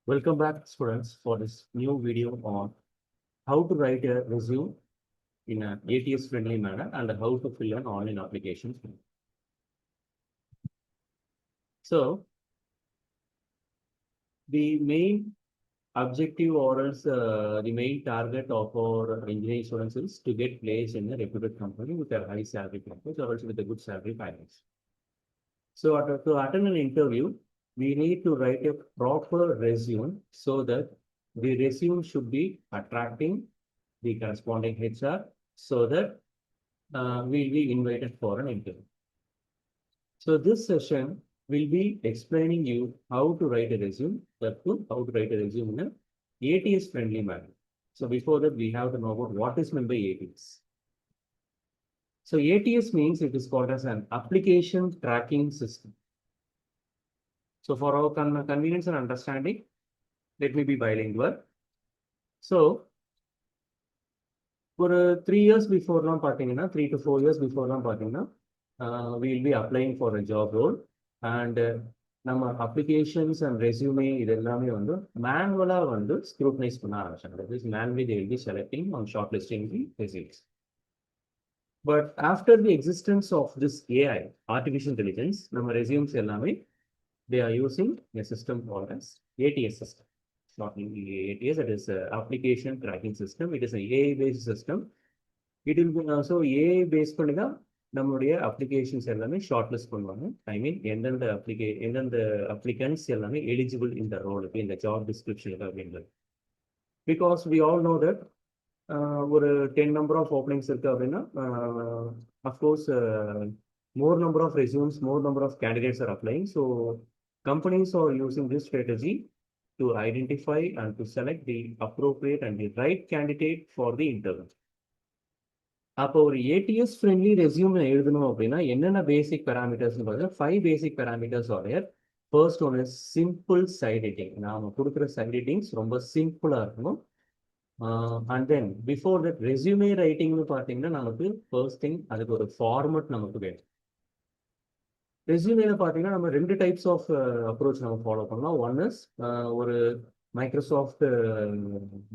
Welcome back, students, for this new video on how to write a resume in an ATS-friendly manner and how to fill an online application. So, the main objective or else the main target of our engineering students is to get placed in a reputed company with a high salary package or also with a good salary package. So, to attend an interview, we need to write a proper resume so that the resume should be attracting the corresponding HR so that we'll be invited for an interview. So this session will be explaining you how to write a resume, how to write a resume in an ATS friendly manner. So before that, we have to know about what is meant by ATS. So ATS means it is called as an application tracking system. So for our convenience and understanding, let me be bilingual. So ஒரு 3 years பிஃபோர்லாம் பார்த்தீங்கன்னா 3 to 4 years பிஃபோர்லாம் பார்த்தீங்கன்னா will be applying for a job role and நம்ம applications and resume இது எல்லாமே வந்து மேனுவலாக வந்து ஸ்க்ரூட்டனைஸ் பண்ண ஆரம்பிச்சாங்க. That is manually they will be selecting on shortlisting the resumes. But after the existence of this AI artificial intelligence நம்ம resumes எல்லாமே they are using a system called as ATS system. Not ATS, it is an application tracking system. It is an AI-based system. It will be also AI-based பண்ணி தான் நம்மளுடைய applications எல்லாமே short list பண்ணுவாங்க. ஐ மீன் எந்தெந்த applicants எல்லாமே eligible இந்த ரோலுக்கு இந்த ஜாப் டிஸ்கிரிப்ஷனுக்கு அப்படின்றது. Because we all know that ஒரு 10 நம்பர் ஆஃப் ஓப்பனிங்ஸ் இருக்கு அப்படின்னா of course more number of resumes, more number of candidates are applying. So companies are using this strategy to identify and to select the appropriate and the right candidate for the interview. அப்போ ஒரு ADS friendly resume எழுதணும் அப்படின்னா என்னென்ன பேசிக் பேராமீட்டர்ஸ்னு பார்த்தீங்கன்னா 5 basic parameters are. First one is simple side editing. நாம கொடுக்குற side editings ரொம்ப சிம்பிளாக இருக்கணும். And then before that resume ரைட்டிங்னு பார்த்தீங்கன்னா நமக்கு ஃபர்ஸ்ட் திங் அதுக்கு ஒரு ஃபார்மட் நமக்கு வேணும். ரெஸ்யூமேல பார்த்தீங்கன்னா நம்ம 2 டைப்ஸ் ஆஃப் அப்ரோச் நம்ம ஃபாலோ பண்ணலாம். ஒன் இஸ் ஒரு மைக்ரோசாஃப்ட்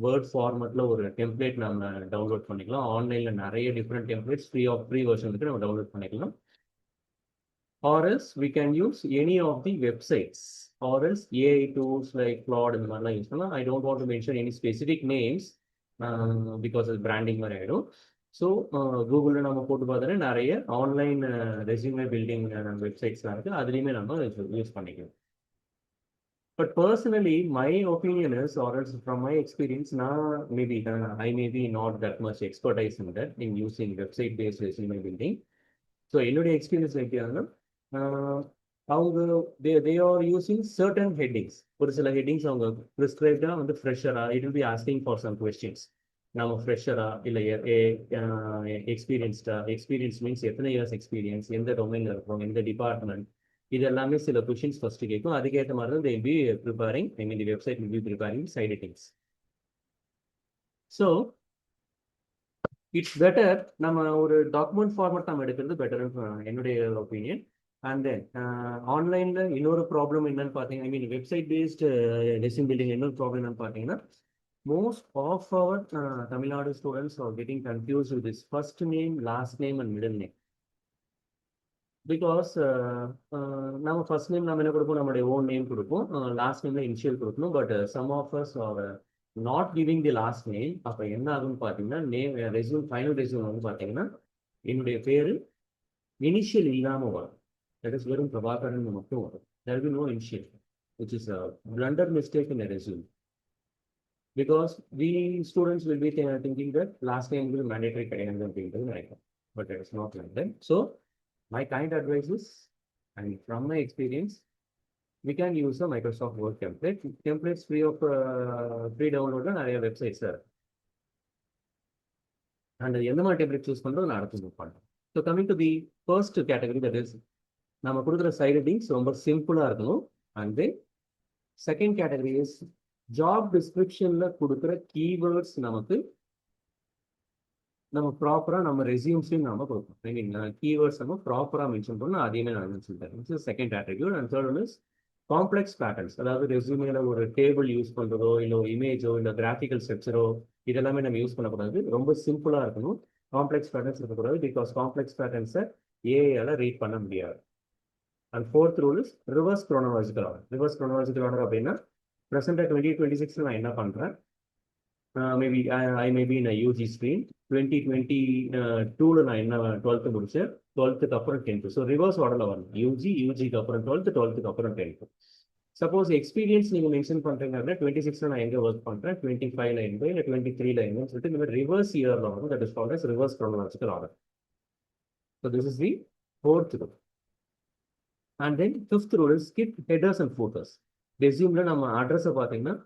வேர்ட் ஃபார்மேட்டில் ஒரு டெம்ப்ளேட் நம்ம டவுன்லோட் பண்ணிக்கலாம். ஆன்லைனில் நிறைய டிஃப்ரெண்ட் டெம்ப்ளேட்ஸ் ஃப்ரீ வெர்ஷன் இருக்கு, நம்ம டவுன்லோட் பண்ணிக்கலாம். Or else we can use any of the websites or else AI tools like Claude இந்த மாதிரிலாம் யூஸ் பண்ணலாம். I don't want to mention any specific names because அது பிராண்டிங் மாதிரி ஆகிடும். So கூகுளில் நம்ம போட்டு பார்த்தோன்னா நிறைய ஆன்லைன் ரெஸ்யூமே பில்டிங் வெப்சைட்ஸ்லாம் இருக்குது, அதுலேயுமே நம்ம யூஸ் பண்ணிக்கலாம். But personally my opinion is or else from my experience நான் I maybe not that much expertise in that in using website based resume building. So என்னுடைய எக்ஸ்பீரியன்ஸ் எப்படியாங்கன்னா அவங்க they are using certain headings. ஒரு சில headings அவங்க ப்ரிஸ்கிரைப்டாக வந்து ஃப்ரெஷராக it will be asking for some questions. நம்ம ஃப்ரெஷரா இல்லை எக்ஸ்பீரியன்ஸ் மீன்ஸ் எத்தனை இயர்ஸ் எக்ஸ்பீரியன்ஸ், எந்த டொமைனில் இருக்கிறோம், எந்த டிபார்ட்மெண்ட், இது எல்லாமே சில கொஷின்ஸ் ஃபர்ஸ்ட் கேட்கும். அதுக்கேற்ற மாதிரி தான் they will be preparing, I mean the website will be preparing side editings. So it's better நம்ம ஒரு டாக்குமெண்ட் ஃபார்மேட் நம்ம எடுக்கிறது பெட்டர்னு என்னுடைய ஒப்பீனியன். அண்ட் தென் ஆன்லைனில் இன்னொரு ப்ராப்ளம் என்னன்னு பார்த்தீங்கன்னா, ஐ மீன் வெப்சைட் பேஸ்ட் ரெஸ்யூம் பில்டிங் இன்னொரு ப்ராப்ளம் என்னன்னு பார்த்தீங்கன்னா, most of our Tamil Nadu students are getting confused with this first name, last name and middle name. Because நம்ம ஃபர்ஸ்ட் நேம் நம்ம என்ன கொடுப்போம், நம்மளுடைய ஓன் நேம் கொடுப்போம், லாஸ்ட் நேம்ல இனிஷியல் கொடுக்கணும். But some of us are not giving the last name. அப்போ என்ன ஆகுன்னு பார்த்தீங்கன்னா, ரெஸ்யூம் ஃபைனல் ரெஸ்யூம் வந்து பார்த்தீங்கன்னா என்னுடைய பேர் இனிஷியல் இல்லாமல் வரும். தட் இஸ் வெறும் பிரபாகரன் மட்டும் வரும். There will be no initial, which is blunder mistake in resume. Because we students will be thinking that last name will be mandatory கிடையாது, but it is not like that. So my kind advice is, and from my experience, we can use a Microsoft Word template. Templates free download நிறைய websites are. And எந்த மாதிரி template choose பண்றோம் நான் அடுத்து move பண்றேன். So coming to the first category, that is நம்ம கொடுக்குற side headings ரொம்ப சிம்பிளா இருக்கணும். And then second category is job டிஸ்கிரிப்ஷன்ல கொடுக்குற கீவேர்ட்ஸ் நம்ம ப்ராப்பரா நம்ம ரெஸ்யூம்ஸையும் நம்ம கொடுப்போம். ஐ மீன் கீவேர்ட்ஸ் நம்ம ப்ராப்பரா மென்ஷன் பண்ணணும், அதையுமே நான் மென்ஷன் தரேன். Second attitude. And third one is complex patterns, அதாவது ரெஸ்யூமேல ஒரு டேபிள் யூஸ் பண்ணுறதோ இல்லை ஒரு இமேஜோ இல்லை கிராஃபிக்கல் ஸ்ட்ரக்சரோ இதெல்லாமே நம்ம யூஸ் பண்ணக்கூடாது. ரொம்ப சிம்பிளாக இருக்கணும். காம்ப்ளெக்ஸ் பேட்டர்ன்ஸ் இருக்கக்கூடாது. பிகாஸ் காம்ப்ளெக்ஸ் பேட்டர்ன்ஸை ஏஐயால் ரீட் பண்ண முடியாது. And fourth rule is reverse chronological order. Reverse chronological order அப்படின்னா ப்ரெசென்ட்டாக 2026 நான் என்ன பண்ணுறேன், maybe I maybe in UG stream 2022 நான் என்ன 12th முடிச்சேன், 12th அப்புறம் 10th. ஸோ ரிவர்ஸ் ஆர்டரில் வரணும். யூஜிக்கு அப்புறம் 12th, 12th அப்புறம் 10th. சப்போஸ் எக்ஸ்பீரியன்ஸ் நீங்கள் மென்ஷன் பண்ணுறீங்க அப்படின்னா 26 நான் எங்கே ஒர்க் பண்ணுறேன், 25 எங்கே இல்லை 23 எங்கன்னு சொல்லிட்டு இந்த மாதிரி ரிவர்ஸ் இயரில் வரும். That is called as reverse chronological order. So this is the fourth rule. And then fifth rule is skip headers and photos. ரெஸ்யூமில் நம்ம அட்ரஸை பார்த்தீங்கன்னா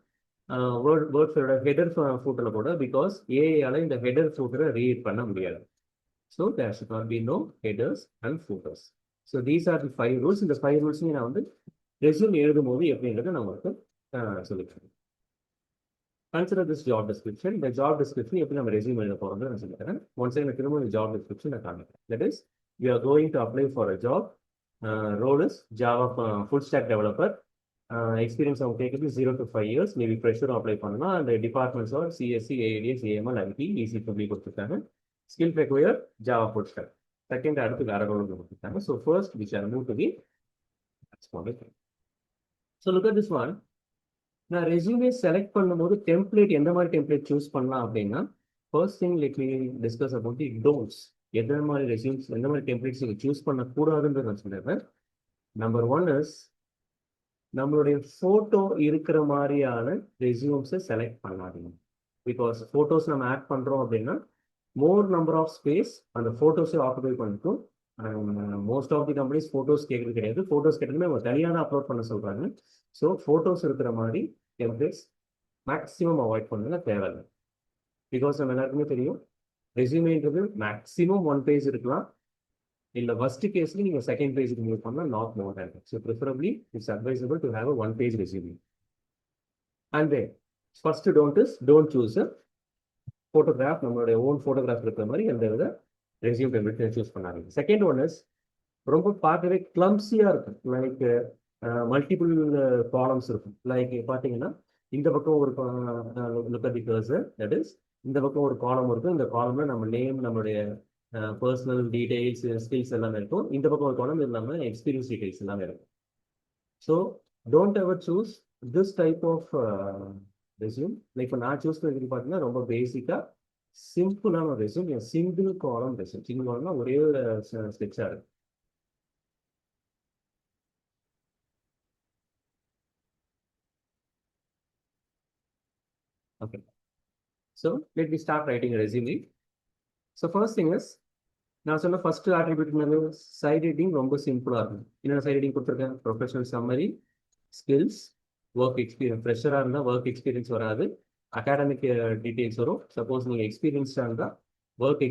வேர்ட்ஸோட ஹெடர் ஃபூட்டரில் போட, பிகாஸ் ஏஐயால் இந்த ஹெடர் ஃபூட்டரை ரீட் பண்ண முடியாது. So there should not be no headers and footers. So these are the 5 rules. இந்த 5 ரூல்ஸையும் நான் வந்து ரெஸ்யூம் எழுதும் போது எப்படின்றத நான் உங்களுக்கு சொல்லிக்கிறேன். Consider this job description. இந்த ஜாப் டிஸ்கிரிப்ஷன் எப்படி நம்ம ரெஸ்யூம் எழுத போகிறோம்னு நான் சொல்லிக்கிறேன். ஒன்ஸ் நான் திரும்ப இந்த ஜாப் டிஸ்கிரிப்ஷன் நான் காமிக்கிறேன். That is you are going to apply for a job. Role is Java full stack developer. Experience அவங்க கேட்குறது 0 to 5 years. மேபி ஃப்ரெஷரும் அப்ளை பண்ணலாம். அந்த departments are CSC, AADS, AML, IT, ECW கொடுத்துருக்காங்க. Skill require Java full stack. Second அடுத்து வேற role கொடுத்துருக்காங்க. So first we shall move to the next. So look at this one. நான் resume select பண்ணும்போது template எந்த மாதிரி டெம்ப்ளேட் சூஸ் பண்ணலாம் அப்படின்னா, first thing let me discuss about the don'ts. எந்த மாதிரி ரெஸ்யூம்ஸ், எந்த மாதிரி டெம்ப்ளேட்ஸ் நீங்கள் சூஸ் பண்ணக்கூடாதுன்றது நான் சொல்லிடுறேன். நம்பர் 1 இஸ் நம்மளுடைய ஃபோட்டோ இருக்கிற மாதிரியான ரெஸ்யூம்ஸை செலக்ட் பண்ணாதீங்க. பிகாஸ் ஃபோட்டோஸ் நம்ம ஆட் பண்ணுறோம் அப்படின்னா மோர் நம்பர் ஆஃப் ஸ்பேஸ் அந்த ஃபோட்டோஸை ஆக்குபை பண்ணிக்கும். Most of the companies photos கேட்குறது கிடையாது. ஃபோட்டோஸ் கேட்டதுமே அவங்க தனியாக தான் அப்லோட் பண்ண சொல்கிறாங்க. ஸோ ஃபோட்டோஸ் இருக்கிற மாதிரி டெம்ப்ளேட்ஸ் மேக்ஸிமம் அவாய்ட் பண்ணுங்க, தேவையில்லை. பிகாஸ் நம்ம எல்லாருக்குமே தெரியும் ரெஸ்யூமேன்றது மேக்ஸிமம் 1 page இருக்கலாம். இல்லை ஃபர்ஸ்ட் கேஸ்ல நீங்கள் செகண்ட் பேஜுக்கு மூவ் பண்ணால் not more than. So preferably it's advisable to have a 1 page resume. And then first don't choose a photograph. நம்மளுடைய ஓன் ஃபோட்டோகிராஃப் இருக்கிற மாதிரி எந்த வித ரெஸ்யூம் டெம்ப்ளேட் சூஸ் பண்ணாங்க. செகண்ட் ஒன் இஸ் ரொம்ப பார்க்கவே கிளம்ஸியாக இருக்கும். லைக் மல்டிபிள் காலம்ஸ் இருக்கும். லைக் பார்த்தீங்கன்னா இந்த பக்கம் ஒரு look at the cursor, that is இந்த பக்கம் ஒரு காலம் இருக்கும். இந்த காலம்ல நம்ம நேம், நம்மளுடைய பர்சனல் டீடைல்ஸ், ஸ்கில்ஸ் எல்லாமே இருக்கும். இந்த பக்கம் ஒரு காலம் இல்லாமல் எக்ஸ்பீரியன்ஸ் டீடைல்ஸ் எல்லாமே இருக்கும். So don't ever choose this type of resume. இப்போ நான் சூஸ் பண்ணி பார்த்தீங்கன்னா ரொம்ப பேசிக்காக சிம்பிளான resume, single column resume. Single காலம்னா ஒரே ஒரு ஸ்கெட்சாக இருக்கு. Okay, so let me start writing a resume. So first thing is, நான் சொன்ன ஃபர்ஸ்ட் ஆட்ரிபியூட் சைட் ஹெட்டிங் ரொம்ப சிம்பிளாக இருக்கும். என்னென்ன சைட் ஹெட்டிங் கொடுத்துருக்கேன்? Professional summary, skills, work experience. ஃப்ரெஷராக இருந்தால் ஒர்க் எக்ஸ்பீரியன்ஸ் வராது, அகாடமிக் டீட்டெயில்ஸ் வரும். சப்போஸ் நீங்கள் எக்ஸ்பீரியன்ஸ்டாக இருந்தால் ஒர்க்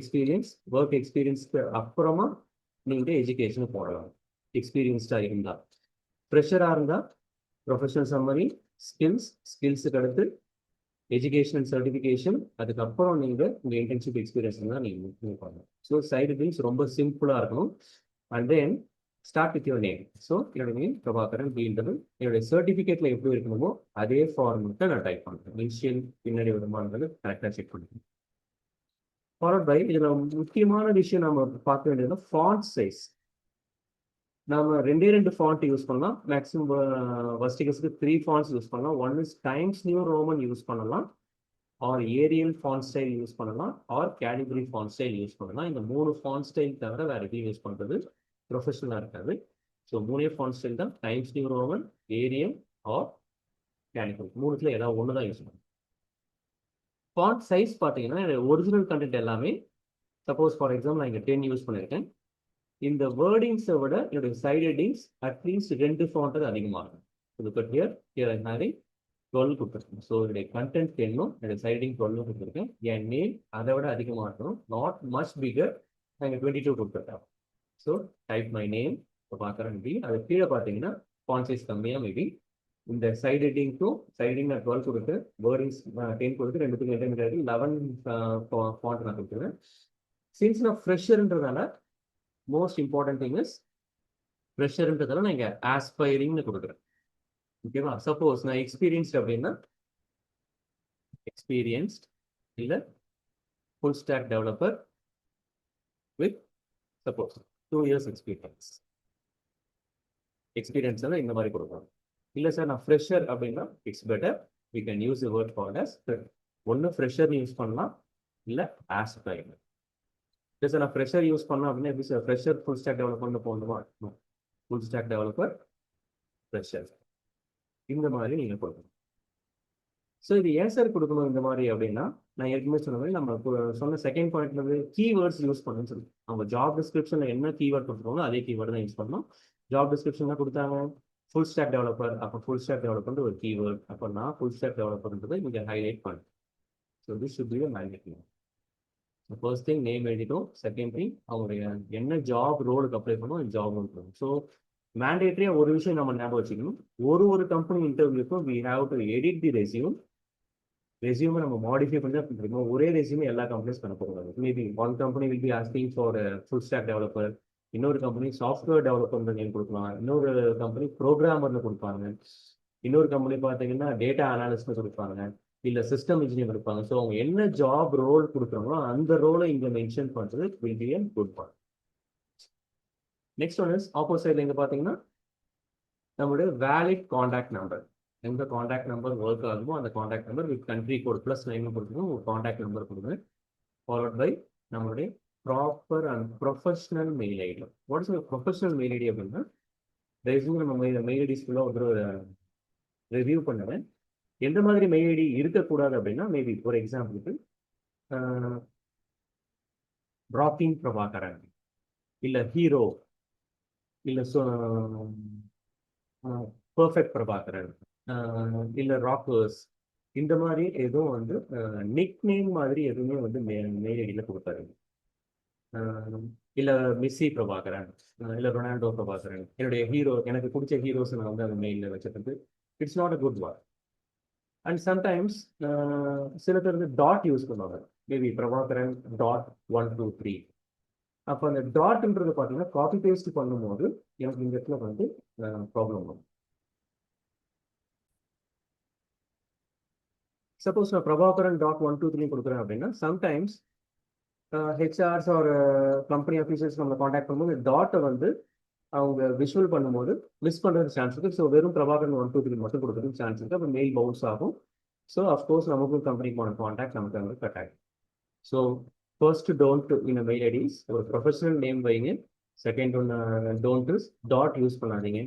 எக்ஸ்பீரியன்ஸ்க்கு அப்புறமா நீங்கள் எஜுகேஷனை போடலாம், எக்ஸ்பீரியன்ஸ்டாக இருந்தால். ஃப்ரெஷராக இருந்தால் ப்ரொஃபஷனல் சம்மரி, ஸ்கில்ஸுக்கு அடுத்து எஜுகேஷன் அண்ட் சர்டிஃபிகேஷன், அதுக்கப்புறம் நீங்கள் உங்கள் இன்டர்ன்ஷிப் எக்ஸ்பீரியன்ஸ் தான் நீங்கள் மூவ் பண்ணணும். ஸோ சைடு திங்ஸ் ரொம்ப சிம்பிளாக இருக்கணும். And then start with your name. So என்னோட நேம் பிரபாகரன் அப்படின்றது என்னுடைய சர்டிஃபிகேட்டில் எப்படி இருக்கணுமோ அதே ஃபார்மெட்டை நான் டைப் பண்ணுறேன். இனிஷியல் பின்னாடி விதமானது கரெக்டாக செக் பண்ணுறேன். ஃபாலோட் பை இதில் முக்கியமான விஷயம் நம்ம பார்க்க வேண்டியதுன்னா ஃபாண்ட் சைஸ். நம்ம 2 ஃபாண்ட் யூஸ் பண்ணலாம். மேக்ஸிமம் வர்ஸ்டிகஸ்க்கு 3 ஃபாண்ட்ஸ் யூஸ் பண்ணலாம். One is Times New Roman use பண்ணலாம், or Arial font style use பண்ணலாம், or Calibri font style use பண்ணலாம். இந்த 3 ஃபாண்ட் ஸ்டைல் தவிர வேறு எதையும் யூஸ் பண்ணுறது ப்ரொஃபஷனலாக இருக்காது. ஸோ 3 ஃபாண்ட் ஸ்டைல் தான், Times New Roman, Arial or Calibri. 3த்துல ஏதாவது ஒன்று தான் யூஸ் பண்ணணும். ஃபாண்ட் சைஸ் பார்த்தீங்கன்னா ஒரிஜினல் கண்டென்ட் எல்லாமே, சப்போஸ் ஃபார் எக்ஸாம்பிள் நான் இங்கே 10 யூஸ் பண்ணியிருக்கேன். இந்த வேர்டிங்ஸை விட என்னுடைய சைட் ஹெட்டிங்ஸ் அட்லீஸ்ட் 2 ஃபாண்ட் அதிகமாகும். Look here, here I having 12 கொடுத்துருக்கேன். ஸோ என்னுடைய கண்டென்ட் 10ம் என்னுடைய சைட் ஹெட்டிங் 12 கொடுத்துருக்கேன். என் நேம் அதை விட அதிகமாக இருக்கணும், நாட் மச் பிகர். நான் இங்கே 22 கொடுத்துருக்கேன். ஸோ டைப் மை நேம் இப்போ பார்க்குறேன். அப்படி அது கீழே பார்த்தீங்கன்னா ஃபாண்ட் சைஸ் கம்மியாக மேபி இந்த சைட் ஹெட்டிங்க்கும் சைட் ஹெட்டிங் நான் 12 கொடுத்து, வேர்டிங்ஸ் 10 கொடுத்து, 2த்துக்கு 11 ஃபாண்ட் நான் கொடுத்துருவேன். சின்ஸ் நான் ஃப்ரெஷர்ன்றதால மோஸ்ட் இம்பார்ட்டன்ட் திங் இஸ் ஃப்ரெஷர்ன்றதால நான் இங்கே ஆஸ்பைரிங்னு கொடுக்குறேன். ஓகேவா? சப்போஸ் நான் எக்ஸ்பீரியன்ஸ்ட் அப்படின்னா எக்ஸ்பீரியன்ஸ்ட் இல்லை full stack developer with suppose 2 years experience. எக்ஸ்பீரியன்ஸ்லாம் இந்த மாதிரி கொடுக்கணும். இல்லை சார் நான் ஃப்ரெஷர் அப்படின்னா it's better we can use the word for as ஒன்று ஃப்ரெஷர்னு யூஸ் பண்ணலாம், இல்லை ஆஸ்பைரண்ட். இல்லை சார் நான் ஃப்ரெஷர் யூஸ் பண்ணலாம் அப்படின்னா எப்படி சார் ஃப்ரெஷர் ஃபுல் ஸ்டாக் டெவலப்பர்னு போகணுமா? ஃபுல் ஸ்டாக் டெவலப்பர் ஃப்ரெஷர் இந்த மாதிரி நீங்கள் கொடுக்கணும். ஸோ இது ஏன் சார் கொடுக்கணும் இந்த மாதிரி அப்படின்னா, நான் ஏற்கனவே சொன்ன மாதிரி நம்ம சொன்ன செகண்ட் பாயிண்ட்ல வந்து கீவேர்ட்ஸ் யூஸ் பண்ணணும்னு சொல்லி அவங்க ஜாப் டிஸ்கிரிப்ஷனில் என்ன கீவேர்ட் கொடுத்துருக்கோங்களோ அதே கீவேர்டு தான் யூஸ் பண்ணணும். ஜாப் டிஸ்கிரிப்ஷன் கொடுத்தாங்க ஃபுல் ஸ்டாக் டெவலப்பர், அப்போ ஃபுல் ஸ்டாக் டெவலப்பர் ஒரு கீவேர்ட், அப்போ நான் ஃபுல் ஸ்டாக் டெவலப்பர்ன்றதை இங்கே ஹைலைட் பண்ணேன். So this should be mandatory. First thing name எழுதிட்டோம், செகண்ட் திங் அவங்களுடைய என்ன ஜாப் ரோலுக்கு அப்ளை பண்ணணும் ஜாப் பண்ணணும். ஸோ மேண்டேட்டரியா ஒரு விஷயம் நம்ம ஞாபகம் வச்சுக்கணும், ஒரு கம்பெனி இன்டர்வியூக்கும் we have to edit the ரெசியூமை நம்ம மாடிஃபை பண்ணி தான் பண்ணிருக்கோம். ஒரே ரெசியூமே எல்லா கம்பெனிஸ் பண்ண போகிறாங்க. Maybe one company will be asking for full stack developer, இன்னொரு கம்பெனி சாஃப்ட்வேர் டெவலப்பர் நேம் கொடுக்கலாம், இன்னொரு கம்பெனி ப்ரோக்ராமர்னு கொடுப்பாங்க, இன்னொரு கம்பெனி பார்த்தீங்கன்னா டேட்டா அனாலிஸ்ட்னு கொடுப்பாங்க, இல்லை சிஸ்டம் இன்ஜினியர் கொடுப்பாங்க. ஸோ அவங்க என்ன ஜாப் ரோல் கொடுக்குறாங்களோ அந்த ரோலை இங்கே மென்ஷன் பண்ணுறது will be an good part. Next one is ஆப்போசைட்ல இங்கே பார்த்தீங்கன்னா நம்மளுடைய வேலிட் கான்டாக்ட் நம்பர். எந்த காண்டாக்ட் நம்பர் ஒர்க் ஆகுமோ அந்த contact number with country code +9 கொடுக்கணும், ஒரு காண்டாக்ட் நம்பர் கொடுங்க, ஃபாலோட் பை நம்மளுடைய proper and professional mail ID. What is professional mail ID அப்படின்னா ரெஸ்யூம் நம்ம மெயில் ஐடிஸ் ஃபுல்லாக ஒரு ரிவ்யூ பண்ணுவேன். எந்த மாதிரி மெயில் ஐடி இருக்கக்கூடாது அப்படின்னா, மேபி ஒரு எக்ஸாம்பிளுக்கு ராக்கிங் பிரபாகரன், இல்லை ஹீரோ, இல்லை பர்ஃபெக்ட் பிரபாகரன், இல்லை ராக்கர்ஸ், இந்த மாதிரி எதுவும் வந்து நிக் நேம் மாதிரி எதுவுமே வந்து மெயில் ஐடியில் கொடுத்தாரு. இல்லை மிஸ்ஸி பிரபாகரன், இல்லை ரொனால்டோ பிரபாகரன், என்னுடைய ஹீரோ, எனக்கு பிடிச்ச ஹீரோஸ் நான் வந்து அந்த மெயிலில் வச்சுருக்கு. It's not a good ward. And sometimes சில பேர் வந்து டாட் யூஸ் பண்ணுவாங்க, மேபி பிரபாகரன் .123. அப்போ அந்த டாட்ன்றது பார்த்தீங்கன்னா காப்பி பேஸ்ட் பண்ணும்போது எனக்கு இந்த இடத்துல வந்து ப்ராப்ளம் வரும். சப்போஸ் நான் பிரபாகரன் .123 கொடுக்குறேன் அப்படின்னா சம்டைம்ஸ் ஹெச்ஆர்ஸ் ஒரு கம்பெனி ஆஃபீஸர்ஸ் நம்ம காண்டாக்ட் பண்ணும்போது டாட்டை வந்து அவங்க விஷுவல் பண்ணும்போது மிஸ் பண்ணுறது சான்ஸ் இருக்குது. ஸோ வெறும் பிரபாகரன் 123 மட்டும் கொடுக்குறதுக்கு சான்ஸ் இருக்குது. அப்போ மெயில் பவுன்ஸ் ஆகும். ஸோ அஃப்கோர்ஸ் நமக்கும் கம்பெனிக்கு போன காண்டாக்ட் நமக்கு அங்கே கட் ஆகும். ஸோ ஃபர்ஸ்ட் டோன்ட் இந்த மெயில் ஐடிஸ் ஒரு ப்ரொஃபஷனல் நேம் வைங்க. செகண்ட் ஒன்று டோன்ட் டாட் யூஸ் பண்ணாதீங்க.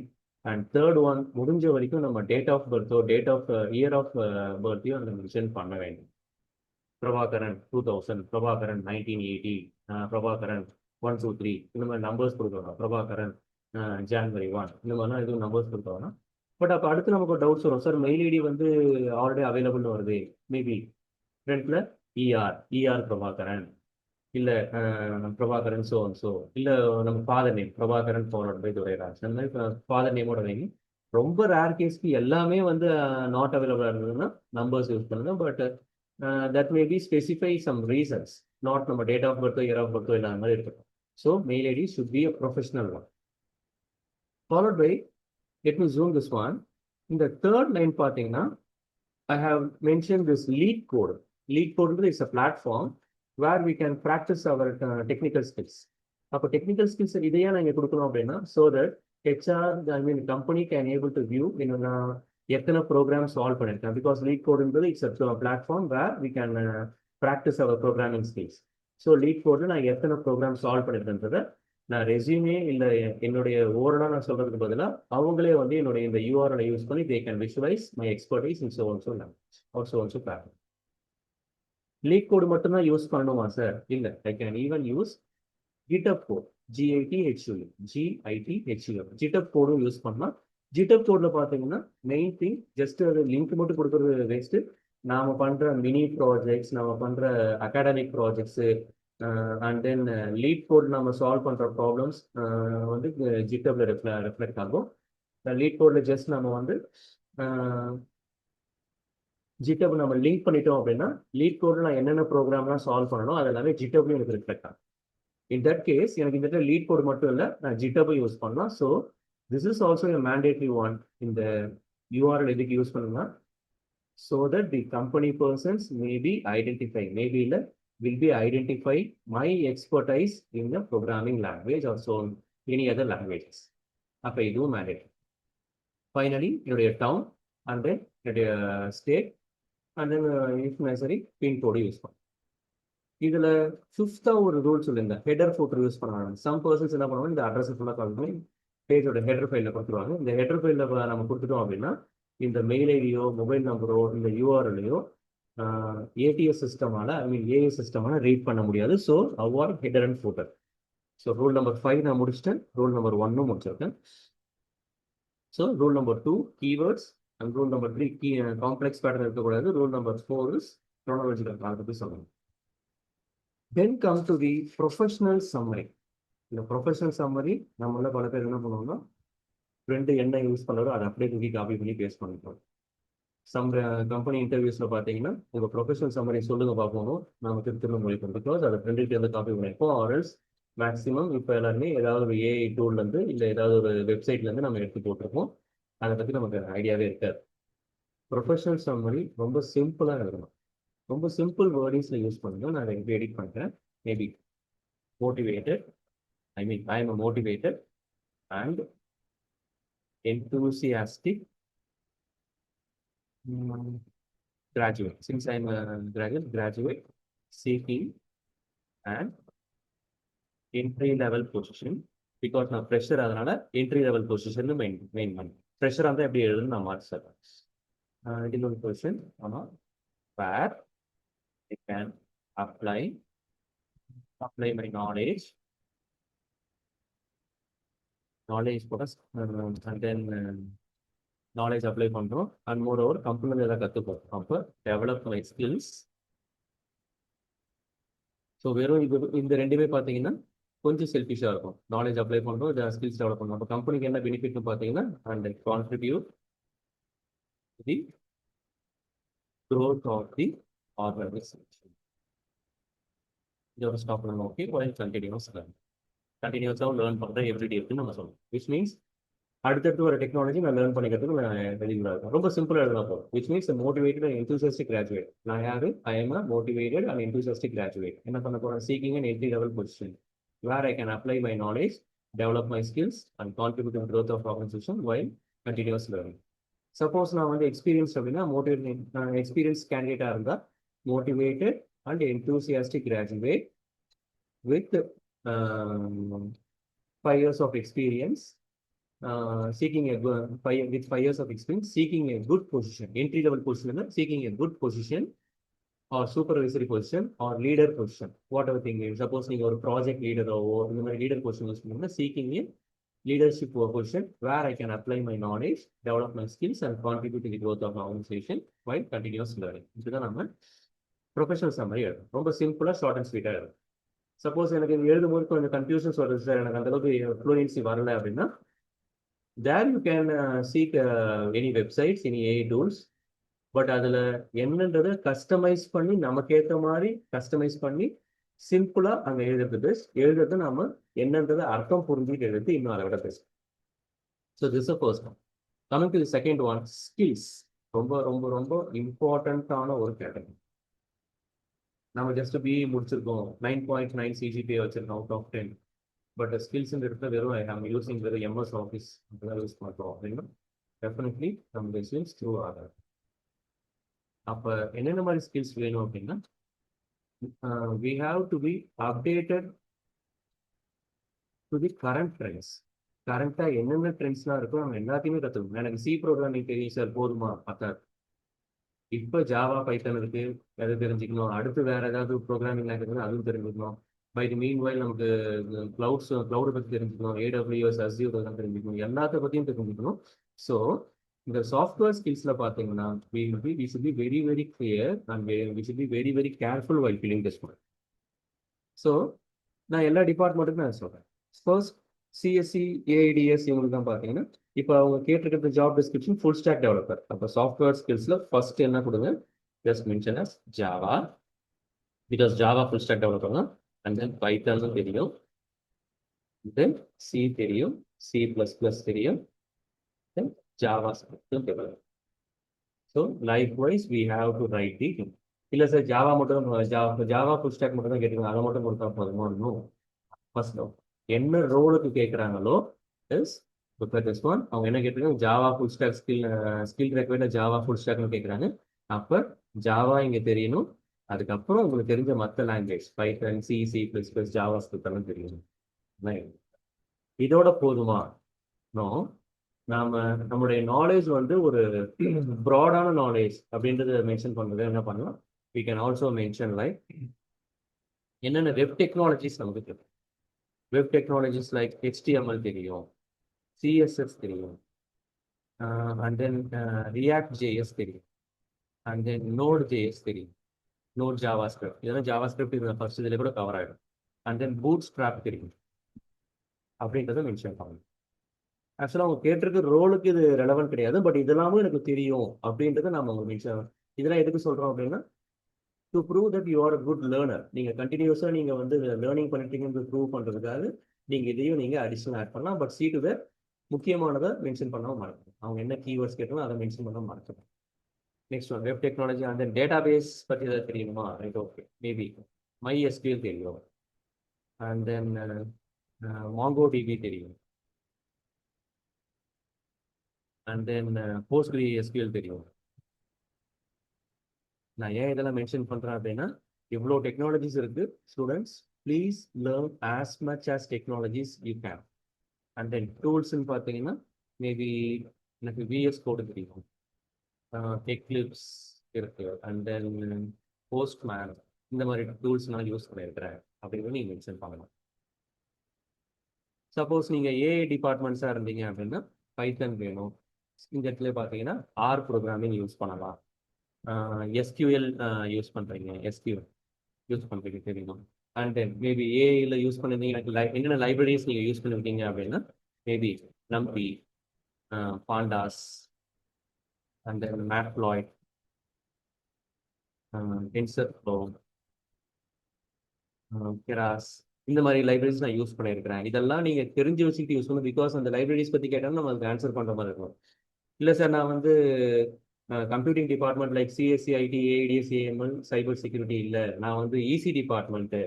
அண்ட் தேர்ட் ஒன் முடிஞ்ச வரைக்கும் நம்ம டேட் ஆஃப் பர்த்தோ இயர் ஆஃப் பர்த்தையும் அதில் மென்ஷன் பண்ண வேண்டும். பிரபாகரன் 2000, பிரபாகரன் 1980, பிரபாகரன் 123 இந்த மாதிரி நம்பர்ஸ் கொடுக்குறோம். பிரபாகரன் January 1 இந்த மாதிரிலாம் எதுவும் நம்பர்ஸ் கொடுத்தோம்னா. பட் அப்போ அடுத்து நமக்கு டவுட்ஸ் வரும், சார் மெயில் ஐடி வந்து ஆல்ரெடி அவைலபிள்னு வருது, மேபி ஃப்ரண்ட்ல இஆர் பிரபாகரன், இல்லை பிரபாகரன் ஸோ இல்லை நம்ம father name Prabhakaran followed by Durairaj, அந்த மாதிரி ஃபாதர் நேமோட வைங்க. ரொம்ப ரேர் கேஸ்க்கு எல்லாமே வந்து நாட் அவைலபிளாக இருந்ததுன்னா நம்பர்ஸ் யூஸ் பண்ணுங்க. But that may be specify some reasons, not நம்ம டேட் ஆஃப் பர்த்தோ இயர் ஆஃப் பர்த்தோ இல்லாத மாதிரி இருக்கட்டும். So mail ID should be a professional one. Followed by, let me zoom this one. இந்த தேர்ட் லைன் பார்த்தீங்கன்னா I have mentioned this lead code. Lead code is a platform where we can practice our technical skills. அப்போ technical skills இதையே நாங்கள் கொடுக்கணும் அப்படின்னா so that company can able to view நான் எத்தனை program solve பண்ணியிருக்கேன். Because லீட் கோடுன்றது it's a platform where we can practice our programming skills. So லீட் கோடில் நான் எத்தனை ப்ரோக்ராம் சால்வ் பண்ணியிருக்கேன்றதை நான் ரெஸ்யூமே இல்லை என்னுடைய ஓவராலாக நான் சொல்கிறதுக்கு பதிலாக அவங்களே வந்து என்னுடைய இந்த யூஆர்எல் யூஸ் பண்ணி they can visualize my expertise in language pattern. LeetCode மட்டும்தான் யூஸ் பண்ணணுமா சார்? இல்லை, I can even use GitHub code, GITHUB GitHub கோடும் யூஸ் பண்ணலாம். GitHub கோடில் பார்த்தீங்கன்னா மெயின் திங் ஜஸ்ட் அது லிங்க் மட்டும் கொடுக்குறது வேஸ்ட்டு. நாம் பண்ணுற மினி ப்ராஜெக்ட்ஸ், நம்ம பண்ணுற academic projects and then LeetCode நம்ம சால்வ் பண்ணுற ப்ராப்ளம்ஸ் வந்து GitHubல ரெஃப்ளெக்ட் ஆகும். லீட் கோடில் ஜஸ்ட் நம்ம வந்து GitHub நம்ம லிங்க் பண்ணிட்டோம் அப்படின்னா லீட் கோடில் நான் என்னென்ன ப்ரோக்ராம்லாம் சால்வ் பண்ணணும் அது எல்லாமே GitHubலையும் எனக்கு ரிஃப்ளெக்ட் ஆகும். இன் தட் கேஸ் எனக்கு இந்த லீட் கோடு மட்டும் இல்லை, நான் GitHub யூஸ் பண்ணலாம். So this is also a mandatory one in the URL எதுக்கு யூஸ் பண்ணுன்னா so that the company persons may be identified, maybe will be identify my expertise in the programming language or so any other languages. அப்ப இதுவும் mandate. Finally, your town and then your state and then if necessary pin code use பண்ணும். இதுல ஃபிஃப்த்தா ஒரு rule சொல்லியிருந்தேன், header footer use பண்ணுவாங்க. Some persons என்ன பண்ணுவாங்க, இந்த அட்ரஸ் ஃபுல்லாக கால் பண்ணி பேஜோட ஹெடர் ஃபைலில் கொடுத்துருவாங்க. இந்த ஹெடர் ஃபைலில் நம்ம கொடுத்துட்டோம் அப்படின்னா இந்த மெயில் ஐடியோ மொபைல் நம்பரோ இந்த யூஆர்எல்லையோ ஏடிஎஸ் சிஸ்டமால ஏஎஸ் சிஸ்டமால ரீட் பண்ண முடியாது. So avoid header and footer. So rule number 5 நான் முடிச்சிட்டேன், ரூல் நம்பர் 1 முடிச்சிருக்கேன். So rule number 2 keywords and rule number 3 complex pattern இருக்கக்கூடாது. Rule number 4 is chronological concept சொல்லணும். Then come to the professional summary. இந்த professional summary நம்மள பல பேர் என்ன பண்ணுவோம்னா ஃப்ரெண்டு என்ன யூஸ் பண்ணுறதோ அதை அப்படியே தூக்கி காப்பி பண்ணி பேஸ்ட் பண்ணிப்போம். சம் கம்பெனி இன்டர்வியூஸில் பார்த்தீங்கன்னா உங்கள் ப்ரொஃபஷனல் சம்மரி சொல்லுங்க பார்ப்போம், நம்ம திரும்ப மொழி பண்ணுறோம். பிகாஸ் அதை ஃப்ரெண்டுகிட்ட இருந்து காப்பி பண்ணிப்போம். ஆர்எல்ஸ் மேக்ஸிமம் இப்போ எல்லாருமே ஏதாவது ஒரு ஏஐ டூல்லேருந்து இல்லை ஏதாவது ஒரு வெப்சைட்லேருந்து நம்ம எடுத்து போட்டிருப்போம். அதை பற்றி நமக்கு ஐடியாவே இருக்காது. ப்ரொஃபஷனல் சம்மரி ரொம்ப சிம்பிளாக இருக்கணும், ரொம்ப சிம்பிள் வேர்டிங்ஸில் யூஸ் பண்ணுங்க. நான் எப்படி எடிட் பண்ணுறேன், maybe motivated, I am a motivated and enthusiastic graduate. Since I am a graduate seeking an entry level position, because நான் ஃப்ரெஷர் அதனால entry level position மெயின் பண்ணி ஃப்ரெஷர் இருந்தால் எப்படி எழுதுன்னு நான் மார்க் சொல்றேன். இன்னொரு கொஸ்டின் ஆனால் where I can apply my knowledge போட and then knowledge apply பண்ணுறோம். அண்ட் மோர் ஓவர் கம்பெனியில் எதாவது கற்றுப்போம். அப்போ டெவலப் மை ஸ்கில்ஸ். ஸோ வெறும் இது இந்த ரெண்டுமே பார்த்தீங்கன்னா கொஞ்சம் செல்ஃபிஷாக இருக்கும். நாலேஜ் அப்ளை பண்ணுறோம், இதை ஸ்கில்ஸ் டெவலப் பண்ணுறோம். அப்போ கம்பெனிக்கு என்ன பெனிஃபிட்னு பார்த்தீங்கன்னா and contribute the growth of the organization. இதோட ஸ்டாப் பண்ணணும். ஓகே, கண்டினியூஸாக லேர்ன் பண்ணுறேன் எவ்ரிடே இருக்குன்னு நம்ம சொல்லணும். விச் மீன்ஸ் அடுத்தடுத்து ஒரு டெக்னாலஜி நான் லேர்ன் பண்ணிக்கிறதுக்கு நான் வெளியூராக இருக்கும். ரொம்ப சிம்பிளாக எழுதலாம் போகும். Which means motivated and enthusiastic graduate. நான் யாரு? I am a motivated and enthusiastic graduate. என்ன பண்ண போகிறேன்? Seeking and entry level position where I can apply my knowledge, develop my skills and contribute to growth of organisation while continuous learning. Suppose நான் வந்து experience அப்படின்னா நான் experience கேண்டிடேட்டாக இருந்தால் motivated and enthusiastic graduate with 5 years of experience, seeking a with 5 years of experience, seeking a good position, entry level position, seeking a good position or supervisory position or leader position, whatever thing is. Suppose you are a project leader or leader position, seeking a leadership position where I can apply my knowledge, develop my skills and contribute to the growth of the organization while continuous learning. இதுதான் நம்ம professional summary எழுதும். ரொம்ப சிம்பிளாக short and ஸ்வீட்டாக எழுதும். Suppose எனக்கு எழுதும்போது கொஞ்சம் கன்ஃபியூஷன்ஸ் வருது சார், எனக்கு அந்தளவுக்கு ஃப்ளூயன்சி வரல அப்படின்னா there you can seek any websites, any AI tools. But அதில் என்னன்றதை கஸ்டமைஸ் பண்ணி நமக்கேற்ற மாதிரி கஸ்டமைஸ் பண்ணி சிம்பிளாக அங்கே எழுதுறது பெஸ்ட். எழுதுறது நாம என்னன்றதை அர்த்தம் புரிஞ்சுட்டு எழுது இன்னும் அதை விட best. So this first one. Coming to the second one, skills. ரொம்ப ரொம்ப ரொம்ப இம்பார்ட்டண்ட்டான ஒரு கேட்டகரி. நம்ம ஜஸ்ட் பிஇ முடிச்சிருக்கோம், 9.9 சிஜிபிஏ வச்சிருக்கோம் அவுட் ஆஃப் 10. பட் ஸ்கில்ஸ் இடத்துல வெறும் நம்ம யூஸிங் வெறும் எம்எஸ் ஆஃபீஸ் அதெல்லாம் யூஸ் பண்ணுறோம் அப்படின்னா டெஃபினெட்லி நம்ம ரெஸ்யூம்ஸ் த்ரூ ஆகாது. அப்போ என்னென்ன மாதிரி ஸ்கில்ஸ் வேணும் அப்படின்னா we have to be updated to the current trends. கரண்ட்டாக என்னென்ன ட்ரெண்ட்ஸ்லாம் இருக்கோ நம்ம எல்லாத்தையுமே கற்றுக்கணும். எனக்கு சி ப்ரோக்ராமிங் தெரியும் சார், போதுமா? பத்தாது. இப்போ ஜாவா பைத்தன் இருக்கு, அதை தெரிஞ்சுக்கணும். அடுத்து வேற ஏதாவது ப்ரோக்ராமிங் லாங்குவேஜ் அதுவும் தெரிஞ்சுக்கணும். பை தி மீன் வைல் நமக்கு க்ளவுடை பற்றி தெரிஞ்சுக்கணும், AWS Azure அதெல்லாம் தெரிஞ்சுக்கணும், எல்லாத்த பற்றியும் தெரிஞ்சுக்கணும். ஸோ இந்த சாஃப்ட்வேர் ஸ்கில்ஸில் பார்த்தீங்கன்னா we should be very very clear and we should be very very careful while filling this one. So நான் எல்லா டிபார்ட்மெண்ட்டுக்கும் நான் சொல்கிறேன். ஃபர்ஸ்ட் சிஎஸ்சி ஏஐடிஎஸ் இவங்களுக்கு தான் பார்த்தீங்கன்னா இப்போ அவங்க கேட்டிருக்கிறது job description full stack developer. அப்போ சாஃப்ட்வேர் ஸ்கில்ஸில் ஃபர்ஸ்ட் என்ன கொடுங்க, just mention as Java, because Java full stack developer தான். அண்ட் தென் பைத்தானும் தெரியும், தென் சி தெரியும், C++ தெரியும், then JavaScript development. So likewise, we have to write the இல்ல சார் ஜாவா மட்டும் ஜாவா ஃபுல் ஸ்டாக் மட்டும் தான் கேட்டுருக்காங்க அதை மட்டும் கொடுத்தா போதுமா இன்னும் ஃபர்ஸ்ட் என்ன ரோலுக்கு கேட்குறாங்களோ இஸ் திஸ் ஒன் அவங்க என்ன கேட்டிருக்காங்க Java full stack skill required Java full ஸ்டாக்னு கேட்குறாங்க அப்போ ஜாவா இங்கே தெரியணும் அதுக்கப்புறம் உங்களுக்கு தெரிஞ்ச மற்ற language Python C plus plus JavaScript எல்லாம் தெரியணும் இதோட போதுமா நோ நாம நம்மளுடைய நாலேஜ் வந்து ஒரு ப்ராடான நாலேஜ் அப்படின்றத மென்ஷன் பண்ணுறது என்ன பண்ணலாம் we can also mention like என்னென்ன வெப் டெக்னாலஜிஸ் நமக்கு தெரியும் வெப் டெக்னாலஜிஸ் லைக் HTML தெரியும் CSS தெரியும் அண்ட் தென் ரியாக்ட் ஜேஎஸ் தெரியும் அண்ட் தென் நோட் ஜேஎஸ் தெரியும் நோட் ஜாவா ஸ்கிரிப்ட் இதெல்லாம் ஜாவா ஸ்கிரிப்ட் இந்த ஃபர்ஸ்ட் இதில் கூட கவர் ஆகிடும் அண்ட் தென் பூட் ஸ்ட்ராப் தெரியும் அப்படின்றத மென்ஷன் பண்ணணும் ஆக்சுவலாக அவங்க கேட்டிருக்க ரோலுக்கு இது ரெலவென்ட் கிடையாது பட் இதெல்லாமும் எனக்கு தெரியும் அப்படின்றத நம்ம அவங்க மென்ஷன் இதெல்லாம் எதுக்கு சொல்கிறோம் அப்படின்னா to prove that you are a good learner நீங்கள் கண்டினியூஸாக நீங்கள் வந்து லேர்னிங் பண்ணிட்டீங்கன்னு ப்ரூவ் பண்ணுறதுக்காக நீங்கள் இதையும் நீங்கள் அடிஷனல் ஆட் பண்ணலாம் பட் சி டு த முக்கியமானதை மென்ஷன் பண்ணாமல் மறக்கணும் அவங்க என்ன கீவேர்ட்ஸ் கேட்டாலும் அதை மென்ஷன் பண்ணால் மறக்கணும் next one web technology and then database பற்றி எதாவது தெரியுமா ரைட் ஓகே மேபி MySQL தெரியும் அண்ட் தென் MongoDB தெரியும் அண்ட் தென் PostgreSQL தெரியும் நான் ஏன் இதெல்லாம் மென்ஷன் பண்ணுறேன் அப்படின்னா இவ்வளோ டெக்னாலஜிஸ் இருக்கு students please learn as much as technologies you can and then டூல்ஸ்ன்னு பார்த்தீங்கன்னா மேபி எனக்கு விஎஸ் கோடு தெரியும் எக்லிப்ஸ் இருக்கு அண்ட் தென் போஸ்ட்மேன் இந்த மாதிரி டூல்ஸ் நான் யூஸ் பண்ணியிருக்கிறேன் அப்படின்னு நீங்கள் மென்ஷன் பண்ணலாம் சப்போஸ் நீங்கள் ஏஐ டிபார்ட்மெண்ட்ஸாக இருந்தீங்க அப்படின்னா பைத்தன் வேணும் இந்த இடத்துல பார்த்தீங்கன்னா ஆர் ப்ரோக்ராமிங் யூஸ் பண்ணலாம் SQL யூஸ் பண்ணுறீங்க SQL யூஸ் பண்ணுறீங்க தெரியும் அண்ட் தென் மேபி ஏஐயில் யூஸ் பண்ணிருந்தீங்க எனக்கு என்னென்ன லைப்ரரிஸ் நீங்கள் யூஸ் பண்ணிருக்கீங்க அப்படின்னா maybe NumPy Pandas and then Matplotlib TensorFlow Keras இந்த மாதிரி லைப்ரரிஸ் நான் யூஸ் பண்ணியிருக்கிறேன் இதெல்லாம் நீங்கள் தெரிஞ்சு வச்சுக்கிட்டு யூஸ் பண்ணணும் பிகாஸ் அந்த லைப்ரரிஸ் பற்றி கேட்டாலும் நம்ம அதுக்கு ஆன்சர் பண்ணுற மாதிரி இருக்கும் இல்லை சார் நான் வந்து computing department like CSC IT ATS AML cyber security இல்லை நான் வந்து இசி டிபார்ட்மெண்ட்டு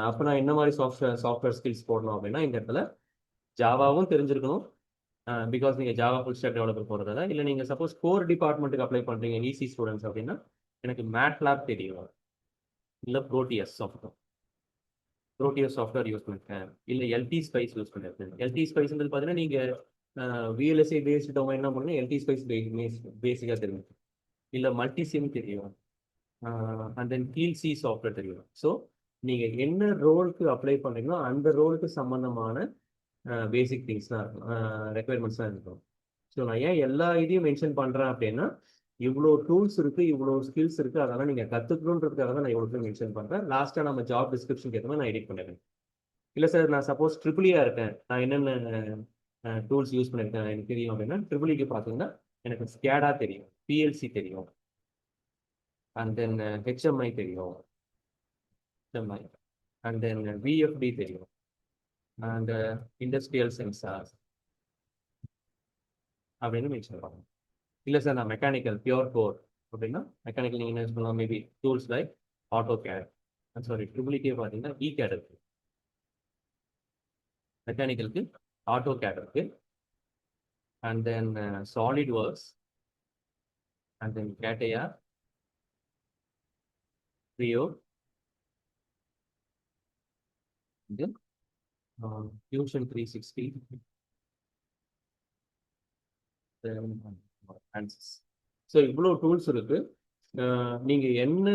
அப்போ நான் என்ன மாதிரி சாஃப்ட்வேர் ஸ்கில்ஸ் போடணும் அப்படின்னா இந்த இடத்துல ஜாவாவும் தெரிஞ்சிருக்கணும் பிகாஸ் நீங்கள் ஜாவா ஃபுல் ஸ்டாக் டெவலப்பர் போகிறதால இல்லை நீங்கள் சப்போஸ் கோர் டிபார்ட்மெண்ட்டுக்கு அப்ளை பண்ணுறீங்க இசி ஸ்டூடெண்ட்ஸ் அப்படின்னா எனக்கு மேட்லாப் தெரியும் இல்லை ப்ரோட்டியஸ் சாஃப்ட்வேர் யூஸ் பண்ணிருக்கேன் இல்லை எல்டி ஸ்பைஸ் யூஸ் பண்ணியிருக்கேன் எல்டி ஸ்பைஸ்ன்றது பார்த்தீங்கன்னா நீங்கள் VLSI பேஸ்டு டொமைன் என்ன பண்ணுங்க எல்டி ஸ்பைஸ் பேசிக்காக தெரியும் இல்லை மல்டிசிம் தெரியும் அண்ட் தென் கீல்சி சாஃப்ட்வேர் தெரியும் ஸோ நீங்கள் என்ன ரோலுக்கு அப்ளை பண்ணுறீங்களோ அந்த ரோலுக்கு சம்மந்தமான பேசிக் திங்ஸ் தான் இருக்கும் ரெக்குயர்மெண்ட்ஸ் தான் இருக்கும் ஸோ நான் ஏன் எல்லா இதையும் மென்ஷன் பண்ணுறேன் அப்படின்னா இவ்வளோ டூல்ஸ் இருக்குது இவ்வளோ ஸ்கில்ஸ் இருக்குது அதெல்லாம் நீங்கள் கற்றுக்கணுன்றதுக்காக தான் நான் இவ்வளோ மென்ஷன் பண்ணுறேன் லாஸ்ட்டாக நம்ம ஜாப் டிஸ்கிரிப்ஷன் ஏற்ற மாதிரி நான் எடிட் பண்ணிடுறேன் இல்லை சார் நான் சப்போஸ் ட்ரிபிளியாக இருக்கேன் நான் என்னென்ன டூல்ஸ் யூஸ் பண்ணியிருக்கேன் எனக்கு தெரியும் அப்படின்னா ட்ரிபிளிக்கு பார்த்தீங்கன்னா எனக்கு ஸ்கேடா தெரியும் பிஎல்சி தெரியும் அண்ட் தென் HMI தெரியும் HMI அண்ட் தென் VFD தெரியும் அண்ட் இண்டஸ்ட்ரியல் சென்சார் அப்படின்னு மென்ஷன் பண்ணணும் இல்லை சார் நான் மெக்கானிக்கல் பியூர் கோர் அப்படின்னா மெக்கானிக்கல் நீங்கள் என்ன யூஸ் பண்ணலாம் maybe tools like AutoCAD sorry ட்ரிபிளிக்கே பார்த்தீங்கன்னா ECAD இருக்கு மெக்கானிக்கலுக்கு AutoCAD இருக்கு and then SolidWorks and then CATIA, Creo, then Fusion 360, then ANSYS. So இவ்வளோ டூல்ஸ் இருக்கு நீங்கள் என்ன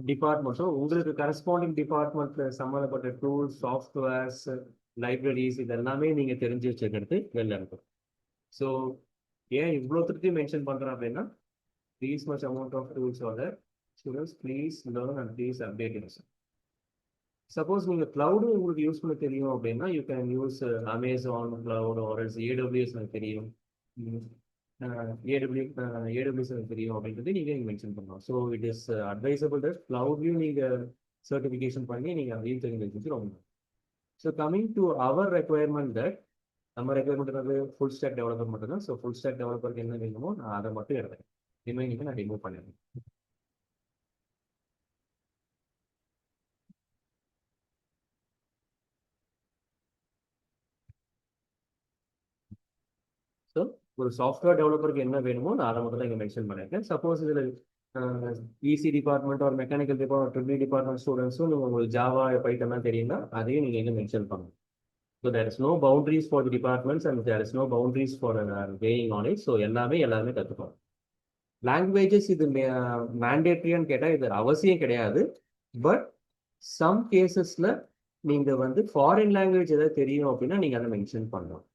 டிபார்ட்மெண்ட்டோ உங்களுக்கு கரஸ்பாண்டிங் டிபார்ட்மெண்ட்டில் சம்மந்தப்பட்ட டூல்ஸ் சாஃப்ட்வேர்ஸ் லைப்ரரிஸ் இதெல்லாமே நீங்கள் தெரிஞ்சு வச்சுக்கிறது வெளில இருக்கும் ஸோ ஏன் இவ்வளோத்துக்கு மென்ஷன் பண்ணுறேன் அப்படின்னா these much amount of tools are there. Students, please learn and please update yourself. Suppose நீங்கள் cloud உங்களுக்கு யூஸ் பண்ண தெரியும் அப்படின்னா you can use Amazon cloud or else AWS எனக்கு தெரியும் AWS எனக்கு தெரியும் அப்படின்றது நீங்கள் மென்ஷன் பண்ணலாம் so it is advisable that cloudலையும் நீங்கள் சர்டிஃபிகேஷன் பண்ணி நீங்கள் அதையும் தெரிஞ்சு வச்சுட்டு ரொம்ப so coming to our requirement that நம்ம ரெக்யர்மெண்ட் வந்து ஃபுல் ஸ்டாக் டெவலப்பர் மட்டும் தான். ஸோ ஃபுல் ஸ்டாக் டெவலப்பருக்கு என்ன வேணுமோ நான் அதை மட்டும் எடுத்தேன். ரிமைனிங் நான் ரிமூவ் பண்ணிடுறேன். ஸோ ஒரு சாஃப்ட்வேர் டெவலப்பருக்கு என்ன வேணுமோ நான் அதை மட்டும் தான் இங்கே மென்ஷன் பண்ணியிருக்கேன். சப்போஸ் இதில் இசி டிபார்ட்மெண்ட் ஒரு மெக்கானிக்கல் டிபார்ட்மெண்ட் ட்ரிபிள் டிபார்ட்மெண்ட் ஸ்டூடெண்ட்ஸும் நீங்கள் உங்களுக்கு ஜாவா பைத்தன்லாம் தெரியும்னா அதையும் நீங்கள் இங்கே மென்ஷன் பண்ணணும். So there is no boundaries for the departments and there is no boundaries for weighing on it. So எல்லாமே கற்றுக்கணும். லாங்குவேஜஸ் இது மேண்டேட்ரியான்னு கேட்டால் இது அவசியம் கிடையாது. பட் சம் கேசஸில் நீங்கள் வந்து ஃபாரின் லாங்குவேஜ் ஏதாவது தெரியும் அப்படின்னா நீங்கள் அதை மென்ஷன் பண்ணலாம்.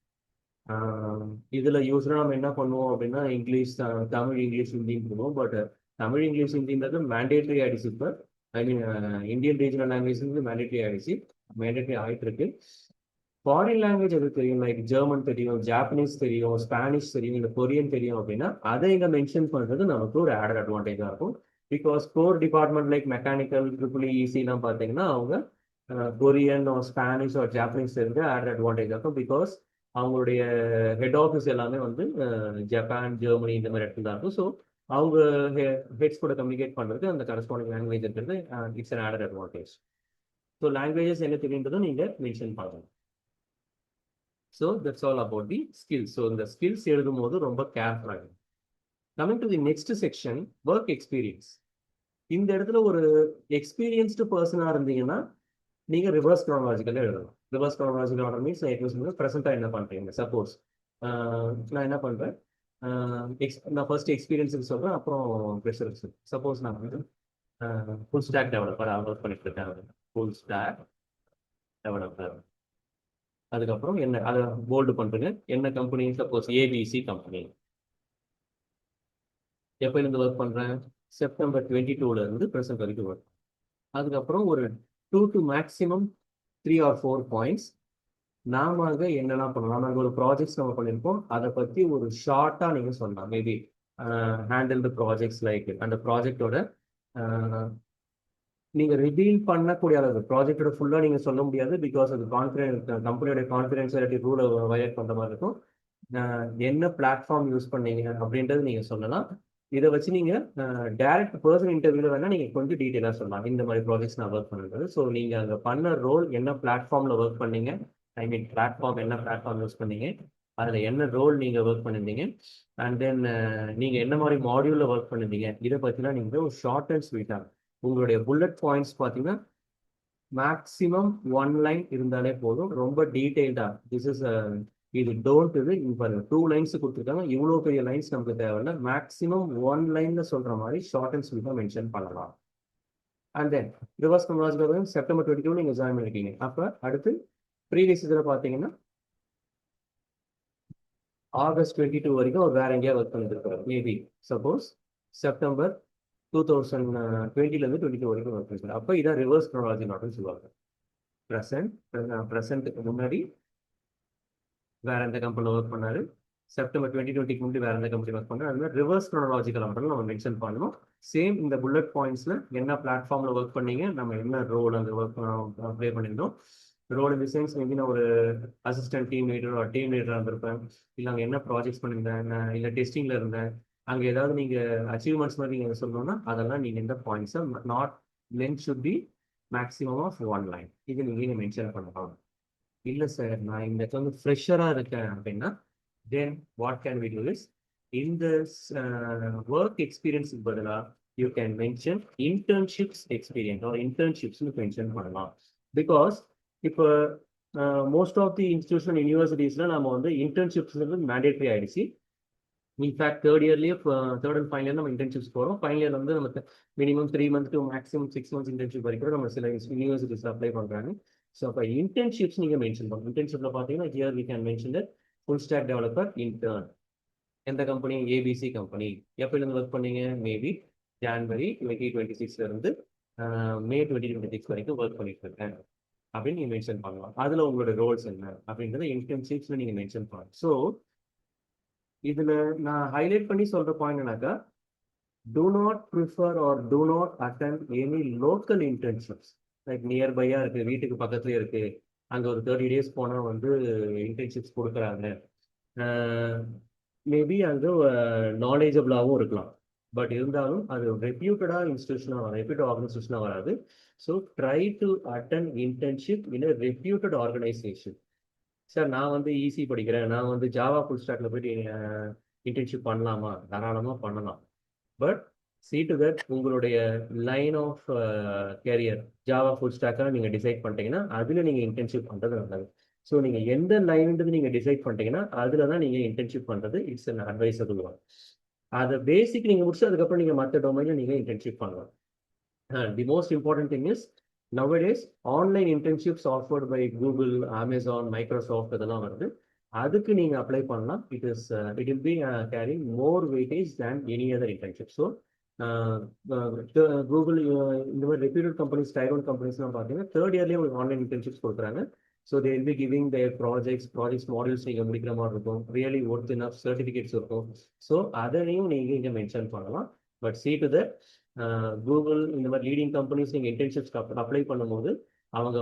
இதில் யூஸ்வலாக நம்ம என்ன பண்ணுவோம் அப்படின்னா இங்கிலீஷ், தமிழ், இங்கிலீஷ், ஹிந்தின்னு பண்ணுவோம். பட் தமிழ், இங்கிலீஷ், ஹிந்தின்றது மேண்டேட்ரி ஆயிடுச்சு. இப்போ I mean Indian regional language mandatory ஆயிடுச்சு, மேண்டேட்ரி ஆகிட்டு இருக்கு. ஃபாரின் லாங்குவேஜ் எது தெரியும், லைக் ஜெர்மன் தெரியும், ஜாப்பனீஸ் தெரியும், ஸ்பானிஷ் தெரியும், இல்லை கொரியன் தெரியும் அப்படின்னா அதை இங்கே மென்ஷன் பண்ணுறது நமக்கு ஒரு ஆடட் அட்வான்டேஜாக இருக்கும். Because core department like mechanical, triple இசிலாம் பார்த்தீங்கன்னா அவங்க கொரியன் ஸ்பானிஷ் ஒரு ஜாப்பனீஸ் தெரிஞ்சு ஆடட் அட்வான்டேஜ் இருக்கும். பிகாஸ் அவங்களுடைய ஹெட் ஆஃபீஸ் எல்லாமே வந்து ஜப்பான், ஜெர்மனி இந்த மாதிரி இடத்துல தான் இருக்கும். ஸோ அவங்க ஹெட்ஸ் கூட கம்யூனிகேட் பண்ணுறதுக்கு அந்த கரஸ்பாண்டிங் லாங்குவேஜ் இருக்கிறது it's an added advantage. So languages என்ன தெரியுன்றதும் நீங்கள் மென்ஷன் பண்ணணும். So that's all about the skills. So இந்த ஸ்கில்ஸ் எழுதும் போது ரொம்ப கேர்ஃபுல்லாக. Coming to the next section, work experience. இந்த இடத்துல ஒரு எக்ஸ்பீரியன்ஸ்டு பர்சனாக இருந்தீங்கன்னா நீங்கள் ரிவர்ஸ் க்ரோனாலஜிக்கலாக எழுதணும். ரிவர்ஸ் க்ரோனாலஜிக்கல் ஆர்டர் மீன்ஸ் ப்ரெசென்ட்டாக என்ன பண்ணுறீங்க. சப்போஸ் நான் என்ன பண்ணுறேன், நான் ஃபர்ஸ்ட் எக்ஸ்பீரியன்ஸுக்கு சொல்கிறேன், அப்புறம் ப்ரெஷருக்கு. சப்போஸ் நான் வந்து ஃபுல் ஸ்டாக் டெவலப்பர் ஒர்க் பண்ணிட்டு இருக்கேன். ஃபுல் ஸ்டாக் டெவலப்பர், அதுக்கப்புறம் என்ன அதை போல்டு பண்ணுறேங்க, என்ன கம்பெனி, சப்போஸ் ஏபிசி கம்பெனி. எப்போலேருந்து ஒர்க் பண்ணுறேன், செப்டம்பர் 22 ப்ரெசென்ட் வரைக்கும் ஒர்க். அதுக்கப்புறம் ஒரு 2 to மேக்ஸிமம் 3 or 4 பாயிண்ட்ஸ் நாம என்னெல்லாம் பண்ணலாம், நாங்கள் ஒரு ப்ராஜெக்ட்ஸ் நம்ம பண்ணியிருப்போம், அதை பற்றி ஒரு ஷார்ட்டாக நீங்கள் சொல்லலாம். Maybe handle the projects like அந்த ப்ராஜெக்டோட நீங்கள் ரிவீல் பண்ணக்கூடிய அளவு ப்ராஜெக்டோட ஃபுல்லாக நீங்கள் சொல்ல முடியாது. பிகாஸ் அது கம்பெனியோட கான்ஃபிடென்ஷியாலிட்டி ரூலை வயலேட் பண்ணுற மாதிரி இருக்கும். என்ன பிளாட்ஃபார்ம் யூஸ் பண்ணீங்க அப்படின்றது நீங்கள் சொல்லலாம். இதை வச்சு நீங்கள் டைரக்ட் பர்சனல் இன்டர்வியூவில் வேணால் நீங்கள் கொஞ்சம் டீட்டெயிலாக சொல்லலாம், இந்த மாதிரி ப்ராஜெக்ட்ஸ் நான் ஒர்க் பண்ணுறது. ஸோ நீங்கள் அங்கே பண்ண ரோல் என்ன பிளாட்ஃபார்மில் ஒர்க் பண்ணீங்க, ஐ மீன் பிளாட்ஃபார்ம் என்ன பிளாட்ஃபார்ம் யூஸ் பண்ணீங்க, அதில் என்ன ரோல் நீங்கள் ஒர்க் பண்ணியிருந்தீங்க, அண்ட் தென் நீங்கள் என்ன மாதிரி மாடியூலில் ஒர்க் பண்ணியிருந்தீங்க, இதை பற்றிலாம் நீங்கள் ஒரு ஷார்ட் அண்ட் ஸ்வீட்டாக உங்களுடைய புல்லட் பாயிண்ட்ஸ் பார்த்தீங்கன்னா மேக்ஸிமம் 1 லைன் இருந்தாலே போதும். ரொம்ப டீட்டெயில்டாக திஸ் இஸ் இது டோன்ட் இது பாருங்க 2 லைன்ஸ் கொடுத்துருக்காங்க, இவ்வளோ பெரிய லைன்ஸ் நமக்கு தேவையில்லை. மேக்ஸிமம் 1 லைன்ல சொல்கிற மாதிரி ஷார்ட் அண்ட் ஸ்வீட்டாக மென்ஷன் பண்ணலாம். And then reverse chronological September 22 நீங்கள் ஜாயின் பண்ணிருக்கீங்க. அப்போ அடுத்து ப்ரீவியஸ் இதில் பார்த்தீங்கன்னா ஆகஸ்ட் 22 வரைக்கும் அவர் வேற எங்கேயா ஒர்க் பண்ணிட்டு இருக்காரு. மேபி சப்போஸ் செப்டம்பர் 2020 22 வரைக்கும் ஒர்க் பண்ணிருக்காரு. அப்போ இதான் ரிவர்ஸ் க்ரோனாலஜி அப்படின்னு சொல்லுவாங்க. ப்ரெசென்ட்டுக்கு முன்னாடி வேற எந்த கம்பெனியில் ஒர்க் பண்ணாரு, செப்டம்பர் 2020 முன்னாடி வேற எந்த கம்பெனி ஒர்க் பண்ணாரு, அது மாதிரி ரிவர்ஸ் க்ரோனாலஜிக்கல் ஆர்டர்ல நம்ம மென்ஷன் பண்ணணும். சேம் இந்த புல்லட் பாயிண்ட்ஸ்ல என்ன பிளாட்ஃபார்ம்ல ஒர்க் பண்ணீங்க, நம்ம என்ன ரோல் அந்த ஒர்க் ப்ளே பண்ணியிருந்தோம். ரோல் இந்த சென்ஸ் மேபி நான் ஒரு அசிஸ்டன்ட் டீம் லீடர் ஒரு டீம் லீடராக இருந்திருப்பேன், இல்லை அங்கே என்ன ப்ராஜெக்ட்ஸ் பண்ணியிருந்தேன், இல்லை டெஸ்டிங்கில் இருந்தேன், அங்கே ஏதாவது நீங்கள் அச்சீவ்மெண்ட்ஸ் மாதிரி நீங்கள் சொல்லணும்னா அதெல்லாம் நீங்கள் இந்த பாயிண்ட்ஸை not length should be maximum of 1 line இது நீங்கள் மென்ஷன் பண்ணலாம். இல்லை சார் நான் இந்த இடத்துல வந்து ஃப்ரெஷராக இருக்கேன் அப்படின்னா then what can we do is இந்த ஒர்க் எக்ஸ்பீரியன்ஸுக்கு பதிலாக you can mention internships experience ஒரு இன்டர்ன்ஷிப்ஸ்னு மென்ஷன் பண்ணலாம். பிகாஸ் இப்போ மோஸ்ட் ஆஃப் தி இன்ஸ்டியூஷன் யூனிவர்சிட்டிஸில் நம்ம வந்து இன்டர்ன்ஷிப்ஸ் மேண்டேட்ரி ஆயிடுச்சு. இன்ஃபேக்ட் தேர்ட் இயர்லேயே தேர்ட் அண்ட் ஃபைனல் இயர் நம்ம இன்டர்ன்ஷிப்ஸ் போகிறோம். ஃபைனல் இயர் வந்து நமக்கு minimum 3 months to maximum 6 months internship வரைக்கும் நம்ம சில யூனிவர்சிட்டிஸ் அப்ளை பண்ணுறாங்க. ஸோ அப்போ இன்டர்ன்ஷிப்ஸ் நீங்கள் மென்ஷன் பண்ணணும். இன்டர்ன்ஷிப்பில் பார்த்தீங்கன்னா here we can mention that full stack developer intern. எந்த கம்பெனி, ஏபிசி கம்பெனி. எப்போலேருந்து ஒர்க் பண்ணீங்க, மேபி ஜான்வரி 2026 இருந்து மே 2026 வரைக்கும் ஒர்க் பண்ணிட்டு இருக்கேன் அப்படின்னு நீங்கள் மென்ஷன் பண்ணலாம். அதில் உங்களோட ரோல்ஸ் என்ன அப்படின்றத இன்டர்ன்ஷிப்ஸில் நீங்கள் மென்ஷன் பண்ணலாம். ஸோ இதில் நான் ஹைலைட் பண்ணி சொல்கிற பாயிண்ட் என்னக்கா, do not prefer or do not attend any local internships. Like நியர்பையாக இருக்குது, வீட்டுக்கு பக்கத்துலேயே இருக்குது, அங்கே ஒரு 30 days போனால் வந்து இன்டர்ன்ஷிப்ஸ் கொடுக்குறாங்க. மேபி அங்கே நாலேஜபிளாகவும் இருக்கலாம். பட் இருந்தாலும் அது ரெப்யூட்டடாக இன்ஸ்டியூஷனாக ரெப்யூட்டட் ஆர்கனைசேஷனாக வராது. So try to attend internship in a reputed organisation. Sir நான் வந்து ஈஸி படிக்கிறேன், நான் வந்து ஜாவா ஃபுல் ஸ்டாக்ல போயிட்டு இன்டர்ன்ஷிப் பண்ணலாமா? தாராளமாக பண்ணலாம். பட் see to that உங்களுடைய line of career Java full ஸ்டாக்காக நீங்கள் டிசைட் பண்ணிட்டீங்கன்னா அதில் நீங்கள் இன்டர்ன்ஷிப் பண்ணுறது நல்லது. ஸோ நீங்கள் எந்த லைன்ன்றது நீங்கள் டிசைட் பண்ணிட்டீங்கன்னா அதில் தான் நீங்கள் இன்டர்ன்ஷிப் பண்ணுறது இட்ஸ் அன் அட்வைசபிள் ஒன். அதை பேசிக் நீங்கள் முடிச்சு அதுக்கப்புறம் நீங்கள் மற்ற டொமைனில் நீங்கள் இன்டர்ன்ஷிப் பண்ணலாம். The most important thing is nowadays online internships offered by Google, Amazon, Microsoft இதெல்லாம் வருது. அதுக்கு நீங்கள் அப்ளை பண்ணலாம். It will be carrying more weightage than any other internship. So Google இந்த மாதிரி ரெப்யூட்டட் கம்பெனிஸ், டயர் ஒன் கம்பெனிஸ்லாம் பார்த்தீங்கன்னா தேர்ட் இயர்லேயே உங்களுக்கு ஆன்லைன் இன்டர்ன்ஷிப்ஸ் கொடுக்குறாங்க. So they will be giving their projects modules நீங்கள் முடிக்கிற மாதிரி இருக்கும். ரியலி ஒர்த் இனஃப் சர்டிஃபிகேட்ஸ் இருக்கும். ஸோ அதையும் நீங்கள் இங்கே மென்ஷன் பண்ணலாம். But see to that Google இந்த மாதிரி லீடிங் கம்பெனிஸ் நீங்கள் இன்டர்ன்ஷிப்ஸ்க்கு அப்ளை பண்ணும்போது அவங்க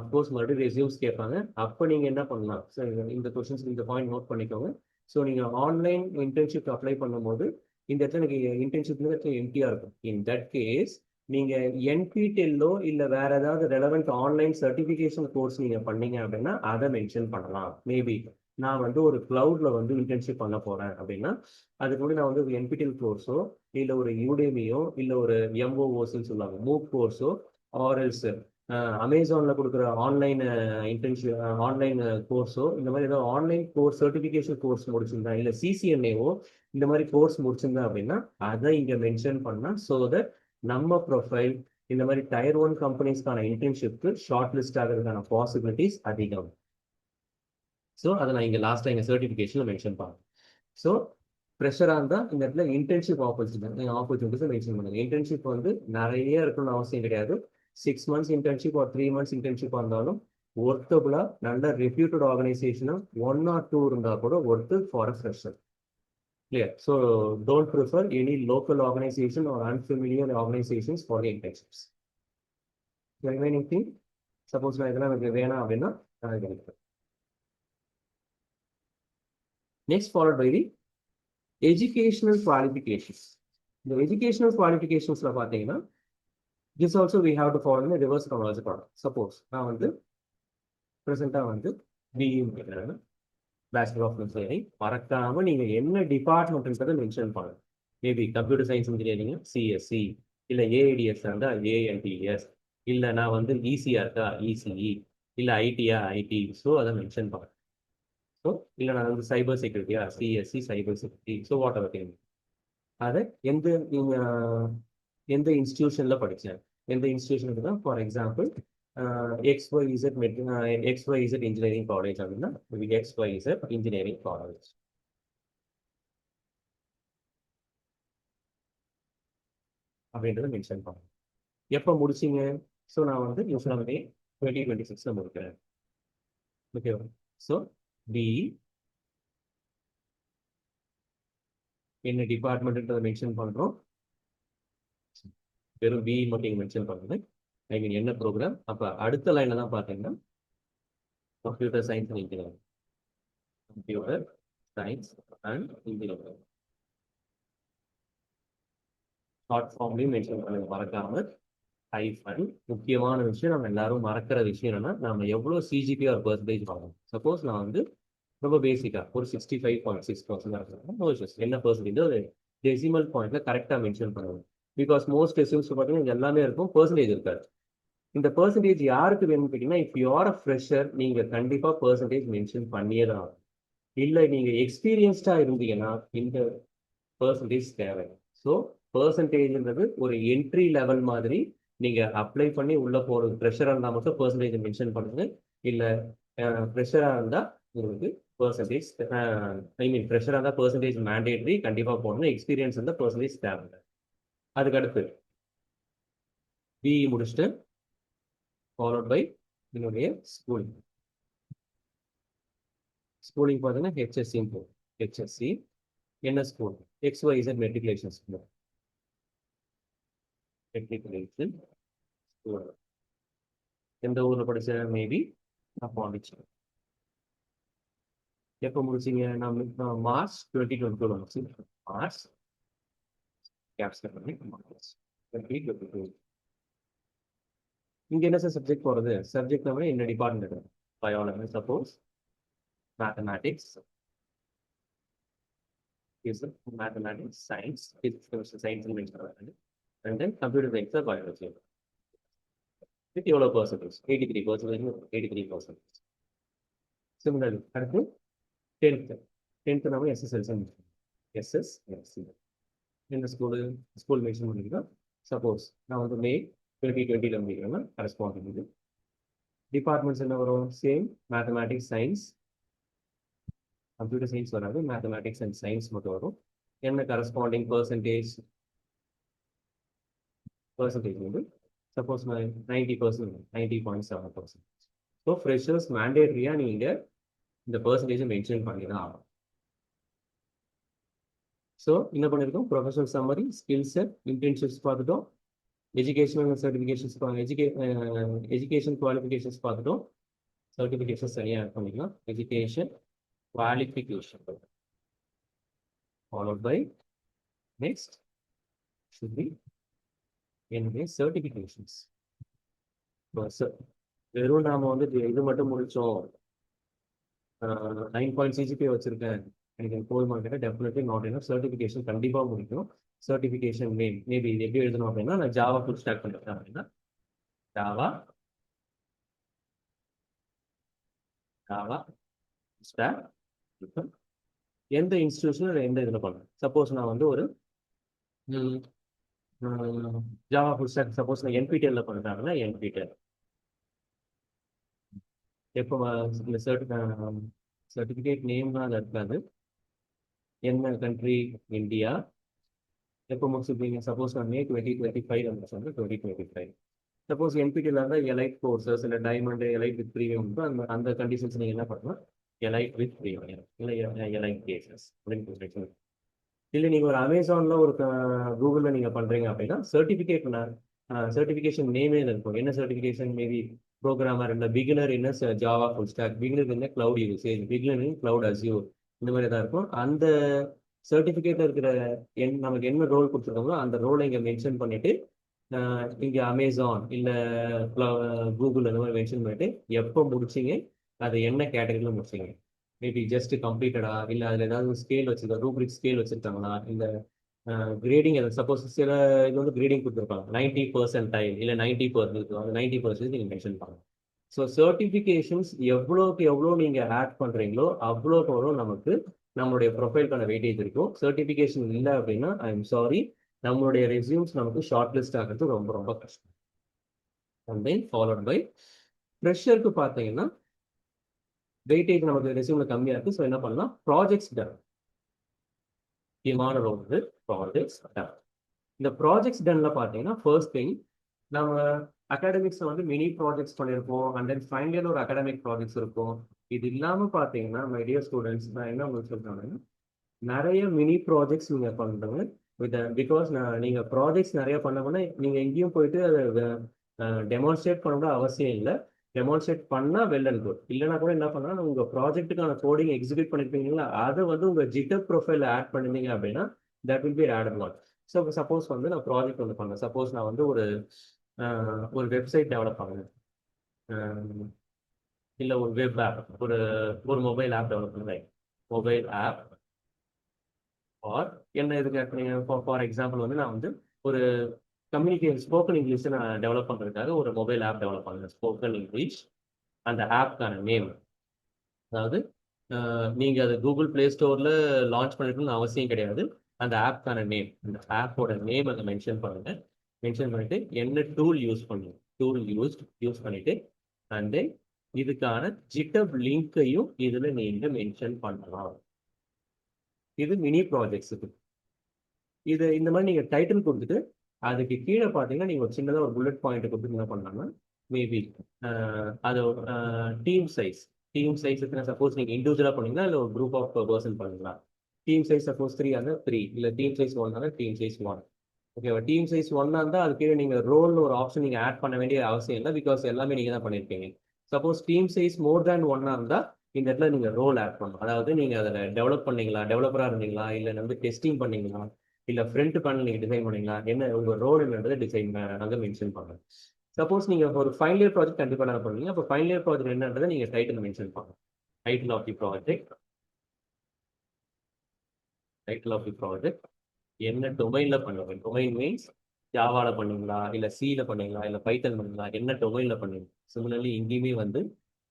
அஃப்கோர்ஸ் மறுபடியும் ரெஸ்யூம்ஸ் கேட்பாங்க. அப்போ நீங்கள் என்ன பண்ணலாம்? ஸோ இந்த கொஸ்டின்ஸ் இந்த பாயிண்ட் நோட் பண்ணிக்கோங்க. ஸோ நீங்கள் ஆன்லைன் இன்டர்ன்ஷிப் அப்ளை பண்ணும்போது இந்த இடத்துல எனக்கு இன்டர்ன்ஷிப்ல எம்டியாக இருக்கும். இன் தட் கேஸ் நீங்கள் என்பிடெல்லோ இல்லை வேற ஏதாவது ரெலவெண்ட் ஆன்லைன் சர்டிஃபிகேஷன் கோர்ஸ் நீங்கள் பண்ணீங்க அப்படின்னா அதை மென்ஷன் பண்ணலாம். மேபி நான் வந்து ஒரு கிளவுட்ல வந்து இன்டர்ன்ஷிப் பண்ண போறேன் அப்படின்னா அதுக்கு முன்னாடி நான் வந்து ஒரு என்பிடெல் கோர்ஸோ இல்லை ஒரு யூடேமியோ இல்லை ஒரு எம்ஓஓஸ்ன்னு சொல்லுவாங்க மூக் கோர்ஸோ ஆர்எல்ஸ் அமேசான்ல கொடுக்குற ஆன்லைன் இன்டர்ன்ஷிப் ஆன்லைன் கோர்ஸோ இந்த மாதிரி ஏதாவது ஆன்லைன் கோர்ஸ் சர்டிஃபிகேஷன் கோர்ஸ் முடிச்சிருந்தேன் இல்லை சிசிஎன்ஏவோ இந்த மாதிரி கோர்ஸ் முடிச்சிருந்தேன் அப்படின்னா அதை இங்கே மென்ஷன் பண்ணால் ஸோ தட் நம்ம ப்ரொஃபைல் இந்த மாதிரி டயர் ஒன் கம்பெனிஸ்க்கான இன்டர்ன்ஷிப்க்கு ஷார்ட் லிஸ்ட் ஆகிறதுக்கான பாசிபிலிட்டிஸ் அதிகம். ஸோ அதை நான் இங்கே லாஸ்ட்டாக எங்கள் சர்டிஃபிகேஷனில் மென்ஷன் பண்ணேன். ஸோ ப்ரெஷராக இருந்தால் இந்த இடத்துல இன்டர்ன்ஷிப் ஆப்பர்ச்சுனிட்டிஸை மென்ஷன் பண்ணுங்க. இன்டர்ன்ஷிப் வந்து நிறைய இருக்கணும்னு அவசியம் கிடையாது. 6 months இன்டர்ன்ஷிப் ஒரு 3 months இன்டர்ன்ஷிப் இருந்தாலும் ஒர்த்தபுளாக நல்ல ரெப்யூட்டட் ஆர்கனைசேஷனும் 1 or 2 இருந்தால் கூட worth for a fresher. Clear. So don't prefer any local organization or unfamiliar organizations for the internships. The remaining thing, suppose நான் இதெல்லாம் எனக்கு வேணாம் அப்படின்னா next followed by the educational qualifications. The educational qualifications பார்த்தீங்கன்னா this also we have to follow in a reverse chronology pattern. Suppose நான் வந்து present-ஆ வந்து BE முடிக்கிறேன், பேச்சுலர் ஆஃப் இன்ஜினியரிங். மறக்காம நீங்க என்ன டிபார்ட்மெண்ட்ன்றதை மென்ஷன் பண்ணுங்க. Maybe computer science engineering CSC, இல்லை ஏஐடிஎஸ் இருந்தா ஏஎன்டிஎஸ், இல்லை நான் வந்து இசிஆ இருக்கா இசிஇ, இல்லை ஐடியா ஐடி. ஸோ அதை மென்ஷன் பண்ணுங்க. ஸோ இல்லை நான் வந்து சைபர் செக்யூரிட்டியா CSC cyber security. So whatever thing அதை எந்த இன்ஸ்டிடியூஷன்ல படித்தேன், எந்த இன்ஸ்டிடியூஷனுக்கு தான். For example XYZ engineering college அப்படின்னா XYZ இன்ஜினியரிங் காலேஜ் அப்படின்றத மென்ஷன் பண்ணுங்க. எப்போ முடிச்சிங்க? ஸோ நான் வந்து யூஸ்வலாகவே 2026 முடிக்கிறேன். ஓகேவா? ஸோ BE என்ன டிபார்ட்மெண்ட்ன்றதை மென்ஷன் பண்ணுறோம். வெறும் BE மட்டும் மென்ஷன் பண்ணுறது. ஐ மீன் என்ன ப்ரோக்ராம். அப்போ அடுத்த லைனில் தான் பார்த்தீங்கன்னா computer science and engineering, computer science and engineering short ஃபார்ம்லையும் மென்ஷன் பண்ணுங்க மறக்காம. ஹைஃபன். முக்கியமான விஷயம் நம்ம எல்லாரும் மறக்கிற விஷயம் என்னன்னா நம்ம எவ்வளோ சிஜிபி ஒரு பர்சன்டேஜ் வாங்கணும். சப்போஸ் நான் வந்து ரொம்ப பேசிக்காக ஒரு 65.6% இருக்கேன், என்ன பர்சன்டேஜ் ஒரு டெசிமல் பாயிண்ட்ல கரெக்டாக மென்ஷன் பண்ணுவோம். பிகாஸ் மோஸ்ட் ரெசியூம்ஸ் பார்த்தீங்கன்னா எல்லாமே இருக்கும், பர்சன்டேஜ் இருக்காது. இந்த பர்சன்டேஜ் யாருக்கு வேணும்னு கேட்டீங்கன்னா, if you are a fresher நீங்கள் கண்டிப்பாக பர்சன்டேஜ் மென்ஷன் பண்ணியே தான். இல்லை நீங்கள் எக்ஸ்பீரியன்ஸ்டா இருந்தீங்கன்னா இந்த பர்சன்டேஜ் தேவை. ஸோ பர்சன்டேஜ்ன்றது ஒரு என்ட்ரி லெவல் மாதிரி. நீங்கள் அப்ளை பண்ணி உள்ள போகிறது ஃப்ரெஷராக இருந்தால் மட்டும் பர்சன்டேஜ் மென்ஷன் பண்ணுங்க. இல்லை ஃப்ரெஷராக இருந்தால் உங்களுக்கு பர்சன்டேஜ் ஃப்ரெஷராக இருந்தால் பர்சன்டேஜ் மேண்டேட்ரி கண்டிப்பாக போடணும். எக்ஸ்பீரியன்ஸ் இருந்தால் பர்சன்டேஜ் தேவை. அதுக்கடுத்து BE முடிச்சுட்டு ஃபாலோட் பை என்னுடைய ஸ்கூலிங். ஸ்கூலிங் பார்த்தீங்கன்னா HSC போகும். HSC என்ன school? XYZ matriculation school. Matriculation school எந்த ஊரில் படிச்ச? மேபி பாண்டிச்சேரி. எப்போ முடிச்சிங்க? நம்ம மார்ச் 2022 முடிச்சு. மார்ச் கேப்ஸ்ல பண்ணி மார்ச் 2022. இங்க என்ன சார் சப்ஜெக்ட் போறது? சப்ஜெக்ட் நம்ம என்ன department? Biology suppose, mathematics, mathematics, science, physics, science and then computer science or biology. With எவ்வளோ பர்சன்டேஜ்? 83%, 83%. Similarly, அடுத்து 10th. 10th நம்ம எஸ்எஸ்எல்சி எஸ்எஸ்எல்சி. இந்த ஸ்கூல் மென்ஷன் பண்ணிக்கலாம். சப்போஸ் நான் வந்து மே 2020 முடிக்கிறேன்னா கரஸ்பாண்டிங். டிபார்ட்மெண்ட்ஸ் என்ன வரும்? Same mathematics, science, computer science வராது, மேத்தமேட்டிக்ஸ் அண்ட் சயின்ஸ் மட்டும் வரும். என்ன கரஸ்பாண்டிங் பர்சன்டேஜ் வந்து சப்போஸ் 90%, 90.7%. ஸோ ஃப்ரெஷர்ஸ் மேண்டேட்ரியாக நீங்கள் இந்த பர்சன்டேஜை மென்ஷன் பண்ணி தான் ஆகும். ஸோ என்ன பண்ணியிருக்கோம்? Professional summary, skill set, internships பார்த்துட்டோம், எஜுகேஷனல் சர்டிஃபிகேஷன்ஸ், எஜுகேஷன் குவாலிஃபிகேஷன்ஸ் பார்த்துட்டோம். சர்டிஃபிகேஷன்ஸ் தனியாக ஆட் பண்ணிக்கலாம். Education qualification followed by next should be என்னுடைய certifications. வெறும் நாம வந்து இது மட்டும் முடிச்சோம், 9 CGPA வச்சிருக்கேன், எனக்கு போய் மார்க்கெட் டெஃபினெட்லி நாட் என்ன. சர்டிஃபிகேஷன் கண்டிப்பாக முடிக்கும். சர்டிஃபிகேஷன் மேபி இது எப்படி எழுதணும் அப்படின்னா, நான் ஜாவா ஃபுல் ஸ்டாக் பண்ணுறேன் அப்படின்னா ஜாவா ஸ்டாக் எந்த இன்ஸ்டிடியூஷன் எந்த இதில் பண்ணுறேன். சப்போஸ் நான் வந்து ஒரு ஜாவா ஃபுல் ஸ்டாக் சப்போஸ் நான் என்பிடிஎல்ல பண்ணுறாங்கன்னா என்பிடிஎல். எப்போ இந்த சர்டிஃபிகேட் நேம்லாம் அது இருக்காது. என்ன கண்ட்ரி? இந்தியா. எப்போ முடிச்சுருப்பீங்க? சப்போஸ் நான் மே 2025 வந்து சொன்னேன் 2025. சப்போஸ் என்பிடிஎல் இருந்தால் எலைட் கோர்சஸ் இல்லை டைமண்ட் எலைட் வித் ப்ரீமியம் அந்த கண்டிஷன்ஸ் நீங்கள் என்ன பண்ணலாம்? எலைட் வித் ப்ரீமியம் இல்லை எலைட் கேசஸ் அப்படின்னு. இல்லை நீங்கள் ஒரு அமேசானில் ஒரு கூகுளில் நீங்கள் பண்ணுறீங்க அப்படின்னா சர்டிஃபிகேஷன் நேமே இருக்கும். என்ன சர்டிஃபிகேஷன்? மேபி ப்ரோக்ராமர் இல்லை பிகினர் என்ன ஜாவா ஃபுல் ஸ்டாக், பிகினர் என்ன cloud usage, beginner cloud Azure, இந்த மாதிரி தான் இருக்கும். அந்த சர்டிஃபிகேட்டில் இருக்கிற நமக்கு என்ன ரோல் கொடுத்துருக்காங்களோ அந்த ரோலை இங்கே மென்ஷன் பண்ணிவிட்டு இங்கே அமேசான் இல்லை கூகுள் அந்த மாதிரி மென்ஷன் பண்ணிவிட்டு எப்போ முடிச்சிங்க, அதை என்ன கேட்டகரியில் முடிச்சிங்க, மேபி ஜஸ்ட் கம்ப்ளீட்டடா இல்லை அதில் ஏதாவது ஸ்கேல் வச்சுருக்கா, ரூப்ரிக் ஸ்கேல் வச்சுருக்காங்களா, இல்லை கிரேடிங் சப்போஸ் சில இது வந்து கிரேடிங் கொடுத்துருப்பாங்க 90% இல்லை 90%, அந்த 90% நீங்கள் மென்ஷன் பண்ணலாம். ஸோ சர்டிஃபிகேஷன்ஸ் எவ்வளோக்கு எவ்வளோ நீங்கள் ஆட் பண்ணுறீங்களோ அவ்வளோக்கு எவ்வளோ நமக்கு நம்மளுடைய ப்ரொஃபைலுக்கான வெயிட்டேஜ் இருக்கும். சர்டிஃபிகேஷன் இல்லை அப்படின்னா ஐ எம் சாரி, நம்மளுடைய ரெஸ்யூம்ஸ் நமக்கு ஷார்ட் லிஸ்ட் ஆகிறது ரொம்ப ரொம்ப கஷ்டம். அண்ட் தென் ஃபாலோட் பை ஃப்ரெஷருக்கு பார்த்தீங்கன்னா வெயிட்டேஜ் நமக்கு ரெஸ்யூம்ல கம்மியாக இருக்குது. ஸோ என்ன பண்ணலாம்? Projects done. முக்கியமான ரோல் வந்து ப்ராஜெக்ட்ஸ் டன். இந்த ப்ராஜெக்ட்ஸ் டன்ல பார்த்தீங்கன்னா ஃபர்ஸ்ட் திங் நம்ம அகாடமிக்ஸில் வந்து மினி ப்ராஜெக்ட்ஸ் பண்ணியிருப்போம். அண்ட் தென் ஃபைனல் இயர் ஒரு அகாடமிக் ப்ராஜெக்ட்ஸ் இருக்கும். இது இல்லாமல் பார்த்தீங்கன்னா மை டியர் ஸ்டூடெண்ட்ஸ், நான் என்ன உங்களுக்கு சொல்கிறேன்னா நிறைய மினி ப்ராஜெக்ட்ஸ் நீங்கள் பண்ணுறவங்க பிகாஸ் நீங்கள் ப்ராஜெக்ட்ஸ் நிறைய பண்ண நீங்கள் எங்கேயும் போயிட்டு அதை டெமான்ஸ்ட்ரேட் பண்ண அவசியம் இல்லை. டெமான்ஸ்ட்ரேட் பண்ணால் வெல் அண்ட் குட். இல்லைனா கூட என்ன பண்ணால் உங்கள் ப்ராஜெக்ட்டுக்கான கோடிங் எக்ஸிக்யூட் பண்ணியிருப்பீங்களா, அதை வந்து உங்கள் ஜிட்டப் ப்ரொஃபைல் ஆட் பண்ணிருந்தீங்க அப்படின்னா that will be add one. So suppose வந்து நான் ப்ராஜெக்ட் வந்து பண்ணேன், சப்போஸ் நான் வந்து ஒரு வெப்சைட் டெவலப் பண்ணுறேன், இல்லை ஒரு வெப் ஆப், ஒரு மொபைல் ஆப் டெவலப் பண்ணுறேன், மொபைல் ஆப் ஆர் என்ன இதுக்கு ஆட் பண்ணீங்க. ஃபார் எக்ஸாம்பிள் வந்து நான் வந்து ஒரு ஸ்போக்கன் இங்கிலீஷை நான் டெவலப் பண்ணுறதுக்காக ஒரு மொபைல் ஆப் டெவலப் பண்ணுறேன், ஸ்போக்கன் இங்கிலீஷ். அந்த ஆப்க்கான நேம், அதாவது நீங்கள் அது கூகுள் ப்ளே ஸ்டோரில் லான்ச் பண்ணிருக்கணும்னு அவசியம் கிடையாது. அந்த ஆப்க்கான நேம், அந்த ஆப்போட நேம் அதை மென்ஷன் பண்ணுங்க. மென்ஷன் பண்ணிட்டு என்ன டூல் யூஸ் பண்ணுங்க, டூல் யூஸ் பண்ணிட்டு அண்ட் தென் இதுக்கான ஜிட்டப் லிங்கையும் இதில் நீங்கள் மென்ஷன் பண்ணலாம். இது மினி ப்ராஜெக்ட்ஸுக்கு. இது இந்த மாதிரி நீங்கள் டைட்டில் கொடுத்துட்டு அதுக்கு கீழே பார்த்தீங்கன்னா நீங்கள் ஒரு சின்னதாக ஒரு புல்லட் பாயிண்ட் கொடுத்து என்ன பண்ணலாம்னா மேபி அது டீம் சைஸ் எத்தனை, சப்போஸ் நீங்கள் இண்டிவிஜுவலாக பண்ணீங்களா இல்லை ஒரு குரூப் ஆஃப் பர்சன் பண்ணீங்களா. டீம் சைஸ் சப்போஸ் 3 இருந்தால் 3, இல்லை டீம் சைஸ் 1 இருந்தால் டீம் சைஸ் 1. ஓகேவா? டீம் சைஸ் 1 இருந்தால் அது கீழே நீங்கள் ரோல்னு ஒரு ஆப்ஷன் நீங்கள் ஆட் பண்ண வேண்டிய அவசியம் இல்லை, பிகாஸ் எல்லாமே நீங்கள் தான் பண்ணியிருக்கீங்க. சப்போஸ் டீம் சைஸ் மோர் தேன் ஒன்னா இருந்தா இந்த இடத்துல நீங்க ரோல் ஆட் பண்ணணும். அதாவது நீங்க அதில் டெவலப் பண்ணீங்களா, டெவலப்பரா இருந்தீங்களா, இல்லை வந்து டெஸ்டிங் பண்ணீங்களா, இல்லை ஃப்ரண்ட் பேனல் நீங்க டிசைன் பண்ணீங்களா, என்ன உங்க ரோல் என்னன்றது டிசைன் அங்கே மென்ஷன் பண்ணுங்க. சப்போஸ் நீங்க ஒரு ஃபைனல் இயர் ப்ராஜெக்ட் கண்டிப்பாக என்ன பண்ணுவீங்க, அப்போ ஃபைனல் இயர் ப்ராஜெக்ட் என்னன்றதை நீங்க டைட்டில் மென்ஷன் பண்ணுங்க. Title of the project, title of the project என்ன டொமைன்ல பண்ணுவீங்க. டொமைன் மீன்ஸ் ஜாவால பண்ணீங்களா, இல்லை சில பண்ணீங்களா, இல்லை பைத்தன் பண்ணீங்களா, என்ன டொமைன்ல பண்ணுவீங்க. சிமிலர்லி இங்கேயுமே வந்து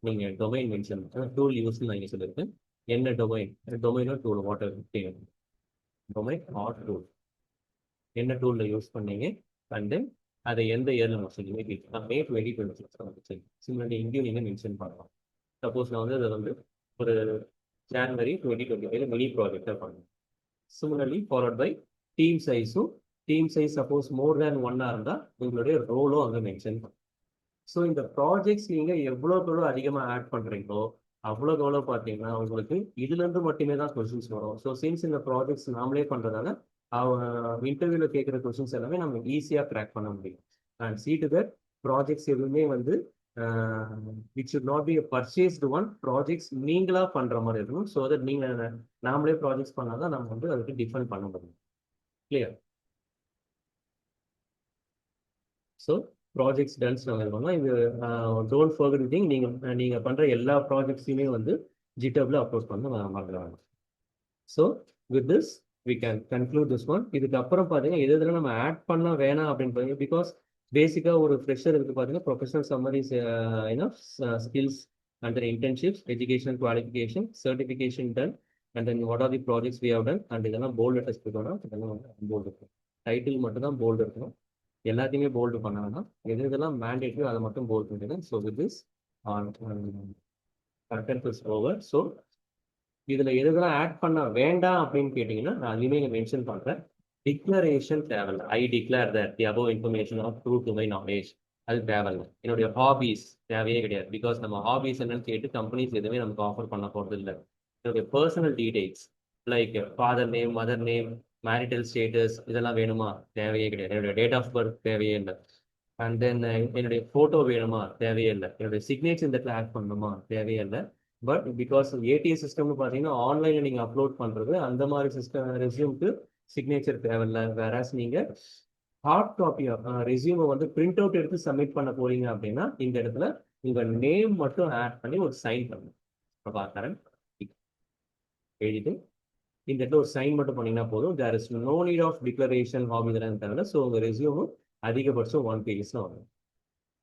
நீங்க டொமைன் மென்ஷன் டூல் யூஸ் நான் இங்கே சொல்லியிருக்கேன். என்ன டொமைன், டொமைனோ tool whether domain or tool என்ன டூல்ல யூஸ் பண்ணீங்க, அண்ட் தென் அதை எந்த இயர்ல நான் சொல்லி மே 2026 சிமிலர்லி இங்கேயும் நீங்க மென்ஷன் பண்ணலாம். சப்போஸ் நான் வந்து அதை வந்து ஒரு ஜான்வரி 2025 மினி ப்ராஜெக்டாக பண்ணுவேன். சிமிலர்லி ஃபாலோட் பை டீம் சைஸும், டீம் சைஸ் சப்போஸ் மோர் தேன் ஒன்னா இருந்தால் உங்களுடைய ரோலும் அங்கே மென்ஷன் பண்ணும். ஸோ இந்த ப்ராஜெக்ட்ஸ் நீங்கள் எவ்வளோக்கு எவ்வளோ அதிகமாக ஆட் பண்ணுறீங்களோ அவ்வளோக்கு எவ்வளோ பார்த்தீங்கன்னா உங்களுக்கு இதுலேருந்து மட்டுமே தான் கொஸ்டின்ஸ் வரும். ஸோ சின்ஸ் இந்த ப்ராஜெக்ட்ஸ் நாமளே பண்ணுறதால இன்டர்வியூவில் கேட்குற கொஸ்டின்ஸ் எல்லாமே நம்ம ஈஸியாக க்ராக் பண்ண முடியும். And C to that projects எதுவுமே வந்து it should not B purchased one. Projects நீங்களாக பண்ணுற மாதிரி இருக்கணும். ஸோ தட் நீங்கள் நாமளே ப்ராஜெக்ட்ஸ் பண்ணால் தான் நம்ம வந்து அதுக்கு டிஃபைன் பண்ண முடியும். கிளியர்? ஸோ ப்ராஜெக்ட்ஸ் டன்ஸ் நம்ம இது பண்ணலாம். இது டோன்ட் ஃபர்கெட் திங், நீங்கள் பண்ணுற எல்லா ப்ராஜெக்ட்ஸையுமே வந்து ஜிட்டப்ல அப்லோட் பண்ண மறந்துடுவாங்க. So with this we can conclude this one. இதுக்கப்புறம் பார்த்தீங்கன்னா எது இதெல்லாம் நம்ம ஆட் பண்ணலாம் வேணாம் அப்படின்னு பார்த்தீங்கன்னா, பிகாஸ் பேசிக்காக ஒரு ஃப்ரெஷர் இருக்கு பார்த்தீங்கன்னா professional summaries skills and internships, educational qualification, certification done, and then what are the projects we have done, and இதெல்லாம் போல்டு டெஸ்ட் இருக்கணும். இதெல்லாம் வந்து போல்டு இருக்கும். டைட்டில் மட்டும் தான் போல்டு இருக்கணும். எல்லாத்தையுமே போல்டு பண்ணாங்கன்னா எது இதெல்லாம் மேண்டேட்ரியோ அதை மட்டும் போல்டு பண்ணிடுங்க. So with this content is over. So இதில் எதுதெல்லாம் ஆட் பண்ண வேண்டாம் அப்படின்னு கேட்டிங்கன்னா நான் அதுலேயுமே இங்கே மென்ஷன் பண்ணுறேன். டிக்ளரேஷன் தேவையில்லை. I declare that the above information of true to my knowledge, அது தேவையில்லை. என்னுடைய ஹாபீஸ் தேவையே கிடையாது. பிகாஸ் நம்ம ஹாபீஸ் என்னன்னு கேட்டு கம்பெனிஸ் எதுவுமே நமக்கு ஆஃபர் பண்ண போகிறது இல்லை. என்னுடைய personal details like father name, mother name, marital status இதெல்லாம் வேணுமா? தேவையே கிடையாது. என்னுடைய டேட் ஆஃப் பர்த் தேவையே இல்லை. அண்ட் தென் என்னுடைய ஃபோட்டோ வேணுமா? தேவையே இல்லை. என்னுடைய சிக்னேச்சர் இந்த இடத்துல ஆட் பண்ணணுமா? தேவையே இல்லை. பட் பிகாஸ் ஏடிஎஸ் சிஸ்டம்னு பார்த்தீங்கன்னா ஆன்லைனில் நீங்கள் அப்லோட் பண்ணுறது அந்த மாதிரி சிஸ்டம் ரெஸ்யூம்க்கு சிக்னேச்சர் தேவையில்லை. வேறாஸ் நீங்கள் ஹார்ட் காப்பி ரெஸ்யூமை வந்து பிரிண்ட் அவுட் எடுத்து சப்மிட் பண்ண போறீங்க அப்படின்னா இந்த இடத்துல உங்கள் நேம் மட்டும் ஆட் பண்ணி ஒரு சைன் பண்ணணும். பார்க்குறேன் எழுதிட்டு இந்த இடத்துல ஒரு சைன் மட்டும் பண்ணீங்கன்னா போதும். There is no need of declaration hobby இதெல்லாம் தேவையில்ல. ஸோ உங்கள் ரெஸ்யூமும் அதிகபட்சம் 1 பேஜஸ்ல வரும்.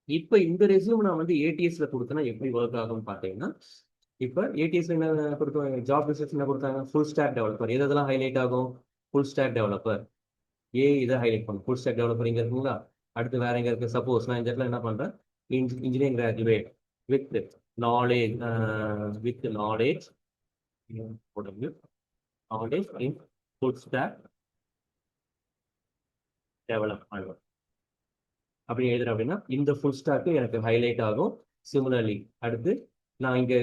இப்போ இந்த ரெஸ்யூம் நான் வந்து ஏடிஎஸ்ல கொடுத்தேன்னா எப்படி ஒர்க் ஆகும்னு பார்த்தீங்கன்னா, இப்போ ஏடிஎஸ்ல என்ன கொடுத்தாங்க, ஜாப் டிஸ்கிரிப்ஷன் என்ன கொடுத்தாங்க, ஃபுல் ஸ்டாக் டெவலப்பர். எதெல்லாம் ஹைலைட் ஆகும்? ஃபுல் ஸ்டாக் டெவலப்பர் இதை ஹைலைட் பண்ணும். ஃபுல் ஸ்டாக் டெவலப்பர் இங்கே இருக்குங்களா? அடுத்து வேற எங்க இருக்கு? சப்போஸ் நான் இந்த இடத்துல என்ன பண்றேன், engineering graduate with knowledge, with knowledge knowledge in full stock development அப்படி எழுதுறேன் அப்படின்னா இந்த ஃபுல் ஸ்டாக்கு எனக்கு ஹைலைட் ஆகும். சிமிலர்லி அடுத்து நான் இங்கே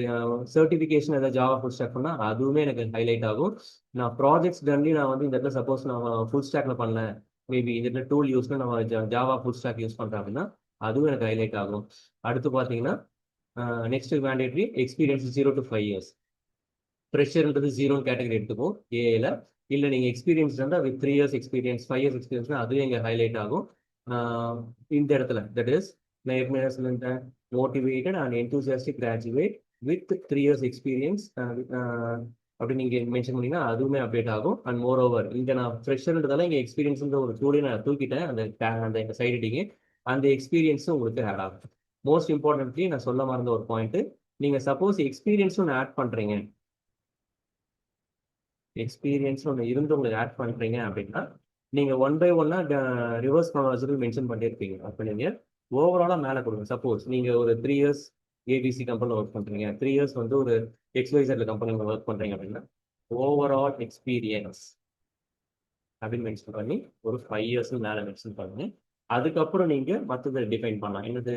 சர்டிஃபிகேஷன் ஏதாவது ஜாவா ஃபுல் ஸ்டாக் பண்ணால் அதுவுமே எனக்கு ஹைலைட் ஆகும். நான் ப்ராஜெக்ட்ஸ் டன்லி நான் வந்து இந்த இடத்துல சப்போஸ் நான் ஃபுல் ஸ்டாக்ல பண்ணேன், மேபி இந்த இடத்துல டூல் யூஸ்னா நம்ம ஜாவா ஃபுல் ஸ்டாக் யூஸ் பண்ணுறேன் அப்படின்னா அதுவும் எனக்கு ஹைலைட் ஆகும். அடுத்து பார்த்தீங்கன்னா next mandatory experience 0 to 5 years. ஃப்ரெஷர்ன்றது 0 category எடுத்துக்கும் ஏல. இல்லை நீங்கள் எக்ஸ்பீரியன்ஸ் இருந்தால் வித் 3 years எக்ஸ்பீரியன்ஸ், 5 years எக்ஸ்பீரியன்ஸ்னா அதுவும் இங்கே ஹைலைட் ஆகும். இந்த இடத்துல தட் இஸ் நான் ஏற்கனவே சொல்லியிருந்தேன், motivated and enthusiastic graduate with 3 years experience அப்படி நீங்கள் மென்ஷன் பண்ணிங்கன்னா அதுவுமே அப்டேட் ஆகும். அண்ட் மோர் ஓவர் இங்கே நான் ஃப்ரெஷர்ன்றதால இங்கே எக்ஸ்பீரியன்ஸ்ன்ற ஒரு டூலே நான் தூக்கிட்டேன் அந்த சைட் ஹெட்டிங்கு. அந்த எக்ஸ்பீரியன்ஸும் உங்களுக்கு ஆட் ஆகும். மோஸ்ட் இம்பார்ட்டன்ட்லி நான் சொல்ல மறந்த ஒரு பாயிண்ட், நீங்கள் சப்போஸ் எக்ஸ்பீரியன்ஸும் ஆட் பண்ணுறீங்க, எக்ஸ்பீரியன்ஸ் ஒன்று இருந்து உங்களுக்கு ஆட் பண்ணுறீங்க அப்படின்னா நீங்கள் 1 by 1 ரிவர்ஸ் க்ரோனாலஜிக்கல் மென்ஷன் பண்ணியிருப்பீங்க. அப்போ நீங்கள் ஓவராலாக மேலே கொடுங்க. சப்போஸ் நீங்கள் ஒரு 3 years ஏபிசி கம்பெனியில் ஒர்க் பண்ணுறீங்க, 3 years வந்து ஒரு எக்ஸ்வைசெட் கம்பெனியில் ஒர்க் பண்ணுறீங்க அப்படின்னா ஓவரால் எக்ஸ்பீரியன்ஸ் அப்படின்னு மென்ஷன் பண்ணி ஒரு 5 years மேலே மென்ஷன் பண்ணுங்க. அதுக்கப்புறம் நீங்கள் மற்றதை டிஃபைன் பண்ணலாம். என்னது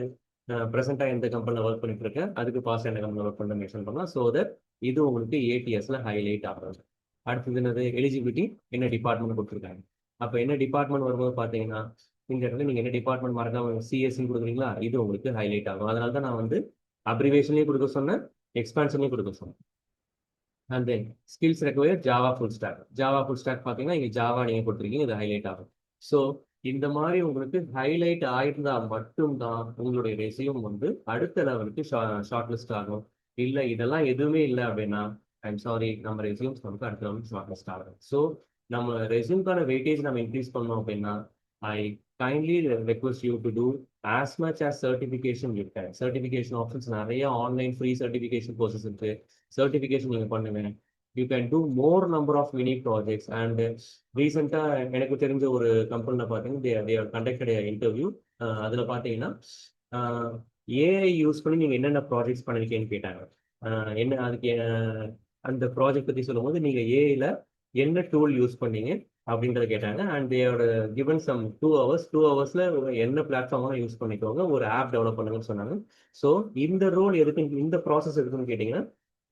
ப்ரெசென்ட்டாக எந்த கம்பெனியில் ஒர்க் பண்ணிட்டு இருக்கேன், அதுக்கு பாஸ்ட் எந்த கம்பெனியில் ஒர்க் பண்ண மென்ஷன் பண்ணலாம். ஸோ தட் இது உங்களுக்கு ஏடிஎஸ்ல ஹைலைட் ஆகும். அடுத்தது என்னது, எலிஜிபிலிட்டி என்ன டிபார்ட்மெண்ட் கொடுத்துருக்காங்க. அப்போ என்ன டிபார்ட்மெண்ட் வரும்போது பார்த்தீங்கன்னா இந்த இடத்துல நீங்கள் என்ன டிபார்ட்மெண்ட் மறக்காம சிஎஸ்சின்னு கொடுக்குறீங்களா, இது உங்களுக்கு ஹைலைட் ஆகும். அதனால தான் நான் வந்து அப்ரிவேஷன்லையும் கொடுக்க சொன்னேன், எக்ஸ்பான்ஷன்லையும் கொடுக்க சொன்னேன். And then skills require Java full stack. Java full stack பார்த்தீங்கன்னா இங்கே ஜாவா நீங்கள் கொடுத்துருக்கீங்க, இது ஹைலைட் ஆகும். ஸோ இந்த மாதிரி உங்களுக்கு ஹைலைட் ஆயிருந்தால் மட்டும்தான் உங்களுடைய ரெசியூம் வந்து அடுத்த லெவலுக்கு ஷார்ட் லிஸ்ட் ஆகும். இல்லை இதெல்லாம் எதுவுமே இல்லை அப்படின்னா ஐம் சாரி, நம்ம ரெசியூம்ஸ் நமக்கு அடுத்த லெவலுக்கு ஷார்ட் லிஸ்ட் ஆகும். ஸோ நம்ம ரெசியூம்கான வெயிட்டேஜ் நம்ம இன்க்ரீஸ் பண்ணோம் அப்படின்னா I kindly request you to do as much as certification you can. Certification options நிறைய ஆன்லைன் ஃப்ரீ சர்டிஃபிகேஷன் கோர்சஸ் இருக்கு. சர்டிஃபிகேஷன் நீங்கள் பண்ணுவேன். You can do more number of mini projects. And ரீசெண்டாக எனக்கு தெரிஞ்ச ஒரு கம்பெனியில் பார்த்தீங்கன்னா கண்டக்டட் இன்டர்வியூ. அதில் பார்த்தீங்கன்னா ஏஐ யூஸ் பண்ணி நீங்கள் என்னென்ன ப்ராஜெக்ட்ஸ் பண்ணிருக்கீங்கன்னு கேட்டாங்க. என்ன அதுக்கு அந்த ப்ராஜெக்ட் பற்றி சொல்லும்போது நீங்கள் ஏஐல என்ன டூல் யூஸ் பண்ணீங்க அப்படின்றத கேட்டாங்க. அண்ட் தேயோட கிவன் சம் 2 hours. 2 hours என்ன பிளாட்ஃபார்மாக யூஸ் பண்ணிக்கோங்க, ஒரு ஆப் டெவலப் பண்ணுங்கன்னு சொன்னாங்க. ஸோ இந்த ரோல் எதுக்கு, இந்த ப்ராசஸ் எதுக்குன்னு கேட்டிங்கன்னா,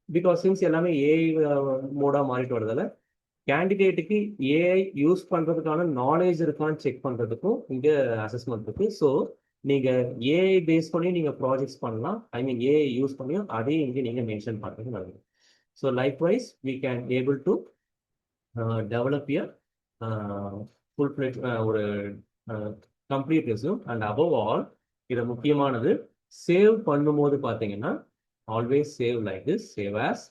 பிகாஸ் சின்ஸ் எல்லாமே ஏஐ மோடாக மாறிட்டு வரதால கேண்டிடேட்டுக்கு ஏஐ யூஸ் பண்ணுறதுக்கான நாலேஜ் இருக்கான்னு செக் பண்ணுறதுக்கும் இங்கே அசஸ்மெண்ட் இருக்கு. ஸோ நீங்கள் ஏஐ பேஸ் பண்ணி நீங்கள் ப்ராஜெக்ட்ஸ் பண்ணலாம். ஐ மீன் ஏஐ யூஸ் பண்ணியும் அதையும் இங்கே நீங்கள் மென்ஷன் பண்ணுறது நல்லது. So likewise we can able to develop your full fledge ஒரு complete resume. And above all இதை முக்கியமானது சேவ் பண்ணும்போது பார்த்தீங்கன்னா always save like this. Save as.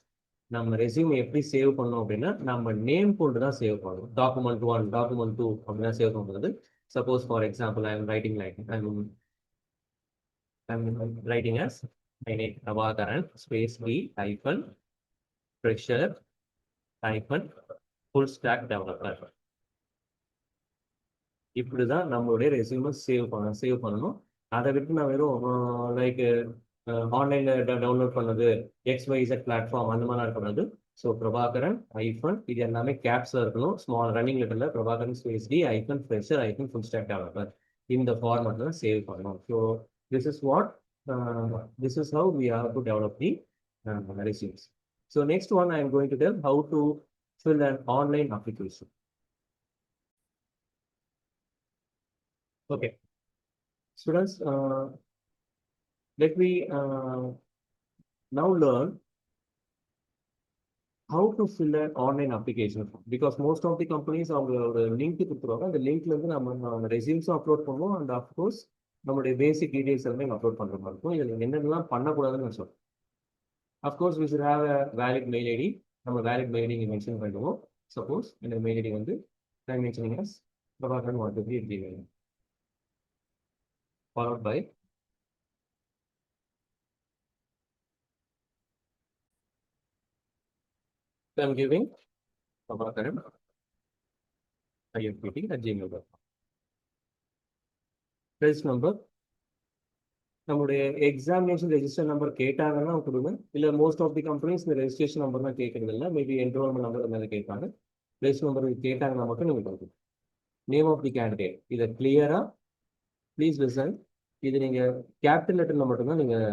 நம்ம ரெஸ்யூம் எப்படி சேவ் பண்ணோம் அப்படின்னா நம்ம நேம் கொண்டு தான் சேவ் பண்ணணும். டாக்குமெண்ட் 1, டாக்குமெண்ட் 2 அப்படின்னா சேவ் பண்ணுறது. Suppose for example I am writing like I'm writing as my name Prabhakaran space B hyphen fresher hyphen full stack developer. இப்படிதான் நம்மளுடைய ரெஸ்யூமை சேவ் பண்ணணும். அதை விட்டு நான் வெறும் லைக் ஆன்லைன்ல டவுன்லோட் பண்ணது XYZ பிளாட்ஃபார்ம் அந்த மாதிரிலாம் இருக்கக்கூடாது. ஸோ பிரபாகரன் ஐஃபன் இது எல்லாமே கேப்ஸ்ல இருக்கணும். ஸ்மால் ரன்னிங் லெட்டர்ல Prabhakaran space D hyphen fresher hyphen full stack developer இந்த ஃபார்மேட்ல தான் சேவ் பண்ணணும். So this is what this is how we have to develop the resumes. So next one I am going to tell how to fill an online application. Okay, students, let me now learn how to fill an online application, because most of the companies அவங்களோட link கொடுத்துருவாங்க. அந்த லிங்க்ல இருந்து நம்ம ரெஸ்யூம்ஸும் upload பண்ணுவோம். And of course நம்மளுடைய பேசிக் details எல்லாமே upload பண்ணுற மாதிரி இருக்கும். இதில் என்னென்னலாம் பண்ணக்கூடாதுன்னு நான் சொல்றேன். Of course we should have a valid mail ID. நம்ம வேலிட் மெயில் ஐடி மென்ஷன் பண்ணிடுவோம். சப்போஸ் இந்த மெயில் ஐடி வந்து நான் mentioning as Prabhakaran 123 followed by I'm giving Prabhakaran IFPT@gmail.com. Register number, நம்மளுடைய எக்ஸாமினேஷன் ரெஜிஸ்டர் நம்பர் கேட்டாங்கன்னா கொடுங்க. இல்லை மோஸ்ட் ஆஃப் தி கம்பெனிஸ் இந்த ரெஜிஸ்ட்ரேஷன் நம்பர் தான் கேட்கறது இல்லை. மேபி என்ரோல்மெண்ட் நம்பர் அந்த மாதிரி கேட்பாங்க. ரெஜிஸ்டர் நம்பர் கேட்டாங்கன்னா மட்டும் நீங்கள் கொடுக்கணும். நேம் ஆஃப் தி கேண்டிடேட் இதை கிளியராக ப்ளீஸ் லிசன். இது நீங்கள் கேபிட்டல் லெட்டரில் மட்டும்தான் நீங்கள்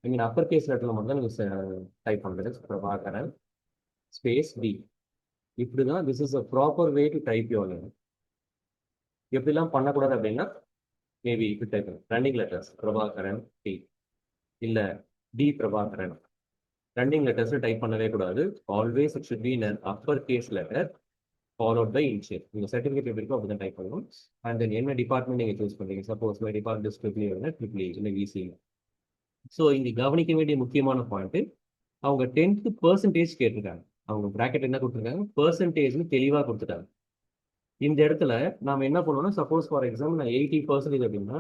ஐ மீன் அப்பர் கேஸ் லெட்டரில் மட்டும் தான் நீங்கள் டைப் பண்ணுறது. Prabhakaran space D. இப்படி தான் this is a proper way to type your name. எப்படிலாம் பண்ணக்கூடாது அப்படின்னா மேபி இப்படி type running letters Prabhakaran D இல்லை D Prabhakaran. Running letters type பண்ணவே கூடாது. Always it should be in an upper case letter followed by initial. நீங்கள் சர்டிஃபிகேட் எப்படி இருக்கோ அப்படி தான் டைப் பண்ணணும். அண்ட் தென் என்ன டிபார்ட்மெண்ட் நீங்கள் சூஸ் பண்ணுறீங்க. சப்போஸ் மை டிபார்ட்மெண்ட் ட்ரிபிள் இல்லை விசி. ஸோ இங்கே கவனிக்க வேண்டிய முக்கியமான பாயிண்ட், அவங்க 10% கேட்டிருக்காங்க. அவங்க பிராக்கெட் என்ன கொடுத்துருக்காங்க, பெர்சன்டேஜ்னு தெளிவாக கொடுத்துட்டாங்க. இந்த இடத்துல நாம என்ன பண்ணணும்னா, சப்போஸ் ஃபார் எக்ஸாம்பிள் நான் 80% அப்படின்னா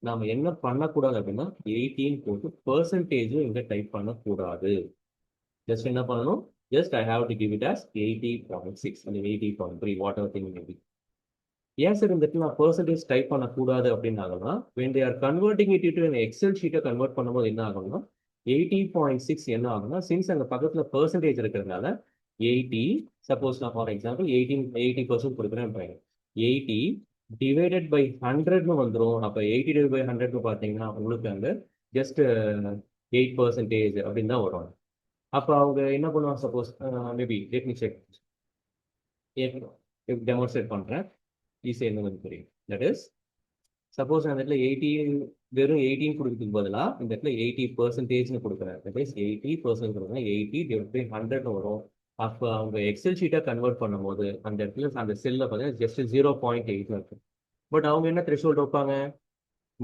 நாம என்ன பண்ணக்கூடாது அப்படின்னா 18 போட்டு பெர்சன்டேஜ் இங்க டைப் பண்ணக்கூடாது. ஜஸ்ட் என்ன பண்ணணும், just I have to give it as 80.6 and 80.3 whatever thing maybe. ஏன் சார் இந்த இடத்துல நான் பெர்சன்டேஜ் டைப் பண்ணக்கூடாது அப்படின்னாங்கன்னா, when they are converting it into an excel ஷீட்டை கன்வெர்ட் பண்ணும்போது என்ன ஆகும்னா 80.6 என்ன ஆகும்னா, சின்ஸ் அங்கே பக்கத்துல பெர்சன்டேஜ் இருக்கிறதுனால 80, சப்போஸ் நான் ஃபார் எக்ஸாம்பிள் 80% கொடுக்குறேன். 80 டிவைடட் பை 100ன்னு வந்துடும். அப்போ 80 டிவைட் பை 100 பார்த்தீங்கன்னா உங்களுக்கு அங்கே ஜஸ்ட் 8% அப்படின்னு தான் வரும். அப்போ அவங்க என்ன பண்ணுவாங்க, suppose maybe let me check demonstrate பண்ணுறேன், ஈஸியாக என்ன புரியும். தட் இஸ் சப்போஸ் அந்த இடத்துல 80 வெறும் 18 கொடுக்கறதுக்கு பதிலாக இந்த இடத்துல 80% கொடுக்குறேன். தட் இஸ் 80% கொடுங்க, 80 டிவைட் பை 100 வரும். அப்போ அவங்க எக்ஸல் ஷீட்டாக கன்வெர்ட் பண்ணும்போது அந்த இடத்துல அந்த செல்லில் பார்த்தீங்கன்னா ஜஸ்ட் 0.8 இருக்கும். பட் அவங்க என்ன த்ரெஷோல்ட் வைப்பாங்க,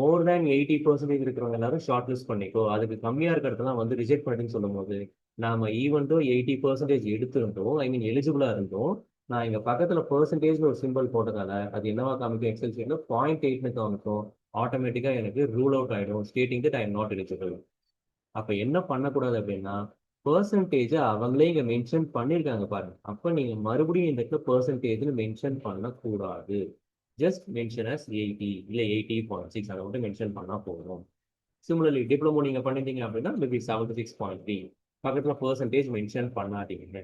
மோர் தேன் 80% இருக்கிறவங்க எல்லாரும் ஷார்ட் லிஸ்ட் பண்ணிக்கோ, அதுக்கு கம்மியாக இருக்கிறதெல்லாம் வந்து ரிஜெக்ட் பண்ணிட்டுன்னு சொல்லும் போது நாம ஈவெண்ட்டோ 80% எடுத்துருந்தோம், ஐ மீன் எலிஜிபிளாக இருந்தோம். நான் இங்கே பக்கத்தில் பர்சன்டேஜ்னு ஒரு சிம்பிள் போட்டதால அது என்னவா காமிக்கும், எக்ஸல் ஷீட்டில் 0.8ன்னு காமிக்கும். ஆட்டோமேட்டிக்காக எனக்கு ரூல் அவுட் ஆகிடும், stating that I am not eligible. அப்போ என்ன பண்ணக்கூடாது அப்படின்னா, பர்சன்டேஜை அவங்களே இங்கே மென்ஷன் பண்ணியிருக்காங்க பாருங்க. அப்போ நீங்கள் மறுபடியும் இந்த இடத்துல பர்சன்டேஜ்னு மென்ஷன் பண்ணக்கூடாது. ஜஸ்ட் மென்ஷன் அஸ் 80 இல்லை 80.6 அதை மட்டும் மென்ஷன் பண்ணால் போதும். சிமிலர்லி டிப்ளமோ நீங்கள் பண்ணிட்டீங்க அப்படின்னா மேபி 76.3 பக்கத்தில் பர்சன்டேஜ் மென்ஷன் பண்ணாதீங்க.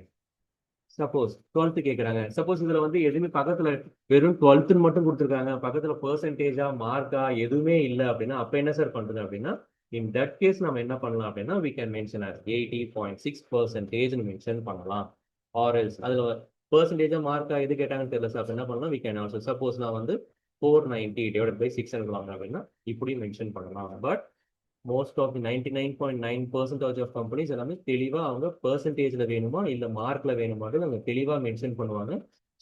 சப்போஸ் 12th கேட்குறாங்க, சப்போஸ் இதில் வந்து எதுவுமே பக்கத்தில் வெறும் 12th மட்டும் கொடுத்துருக்காங்க, பக்கத்தில் பர்சன்டேஜா மார்க்கா எதுவுமே இல்லை அப்படின்னா அப்போ என்ன சார் பண்ணுறது அப்படின்னா, இன் தட் கேஸ் நம்ம என்ன பண்ணலாம் அப்படின்னா we can mention as 80.6% mention பண்ணலாம். ஆர்எல்ஸ் அதில் பர்சன்டேஜா மார்க்கா எது கேட்டாங்கன்னு தெரியல சார், என்ன பண்ணலாம், we can also சப்போஸ் நான் வந்து 490 டிவைட் பை 600 வாங்க அப்படின்னா இப்படி மென்ஷன் பண்ணலாம். But most of 99.9% of companies எல்லாமே தெளிவாக அவங்க பர்சன்டேஜில் வேணுமா இல்லை மார்க்கில் வேணுமான்னு அவங்க தெளிவாக மென்ஷன் பண்ணுவாங்க.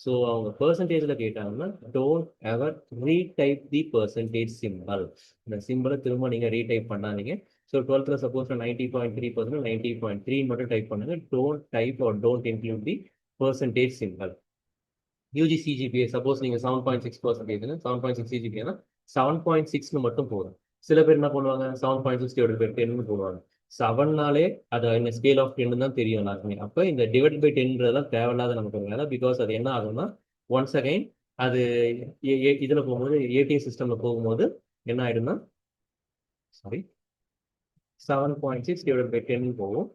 ஸோ அவங்க பர்சன்டேஜில் கேட்டாங்கன்னா don't ever retype the percentage simple. இந்த சிம்பிளை திரும்ப நீங்கள் ரீடைப் பண்ணாதீங்க. ஸோ 12th சப்போஸ் 90.3% 90.3 மட்டும் டைப் பண்ணுங்க. Don't type or don't include the percentage simple. UG CGPA suppose நீங்கள் 7.6% 7.6 சிஜிபிஏனா 7.6ன்னு மட்டும் போதும். சில பேர் என்ன பண்ணுவாங்க, 7.6 டிவைட் பை 10ன்னு போடுவாங்க. 7நாலே அது என்ன ஸ்கேல் ஆஃப் 10 தான் தெரியும் எல்லாருக்குமே. அப்போ இந்த டிவைட் பை 10ன்றதெல்லாம் தேவையில்லாத நமக்கு வேலை. பிகாஸ் அது என்ன ஆகும்னா ஒன்ஸ் அகைன் அது இதில் போகும்போது ஏடிஎம் சிஸ்டமில் போகும்போது என்ன ஆகிடும்னா சாரி 7.6 டிவைட் பை 10 போகும்.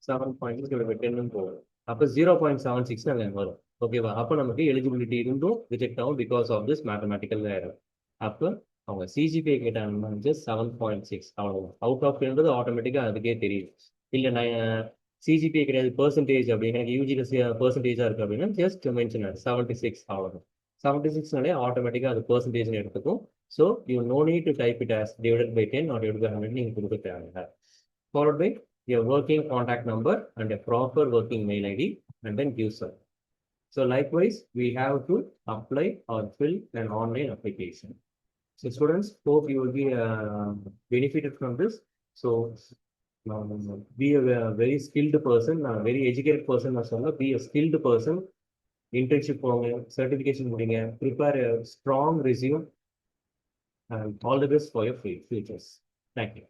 7.6 டிவைட் பை 10 போகும். அப்போ 0.76 அங்கே வரும். ஓகேவா? அப்போ நமக்கு எலிஜிபிலிட்டி இருந்தும் ரிஜெக்ட் ஆகும் because of this mathematical error. அப்போ அவங்க சிஜிபிஐ கேட்டாங்கன்னா ஜஸ்ட் 7.6 அவ்வளோ. அவுட் ஆஃப் 10ன்றது ஆட்டோமேட்டிக்காக அதுக்கே தெரியும். இல்லை நான் சிஜிபிஐ கிடையாது பர்சன்டேஜ் அப்படின்னு எனக்கு யூஜியில் பர்சன்டேஜாக இருக்குது அப்படின்னா ஜஸ்ட் மென்ஷன் 76 அவ்வளோ. 76னாலே ஆட்டோமேட்டிக்காக அது பர்சன்டேஜ்னு எடுத்துக்கும். So you no need to type it as divided by 10 or divide by 100 நீங்கள் கொடுக்க தேவையில்லை. Followed by your working contact number and a proper working mail ID and then user. So likewise, we have to apply or fill an online application. So students, hope you will be benefited from this. So be a very skilled person, a very educated person, be a skilled person. Internship certification, prepare a strong resume and all the best for your futures. Thank you.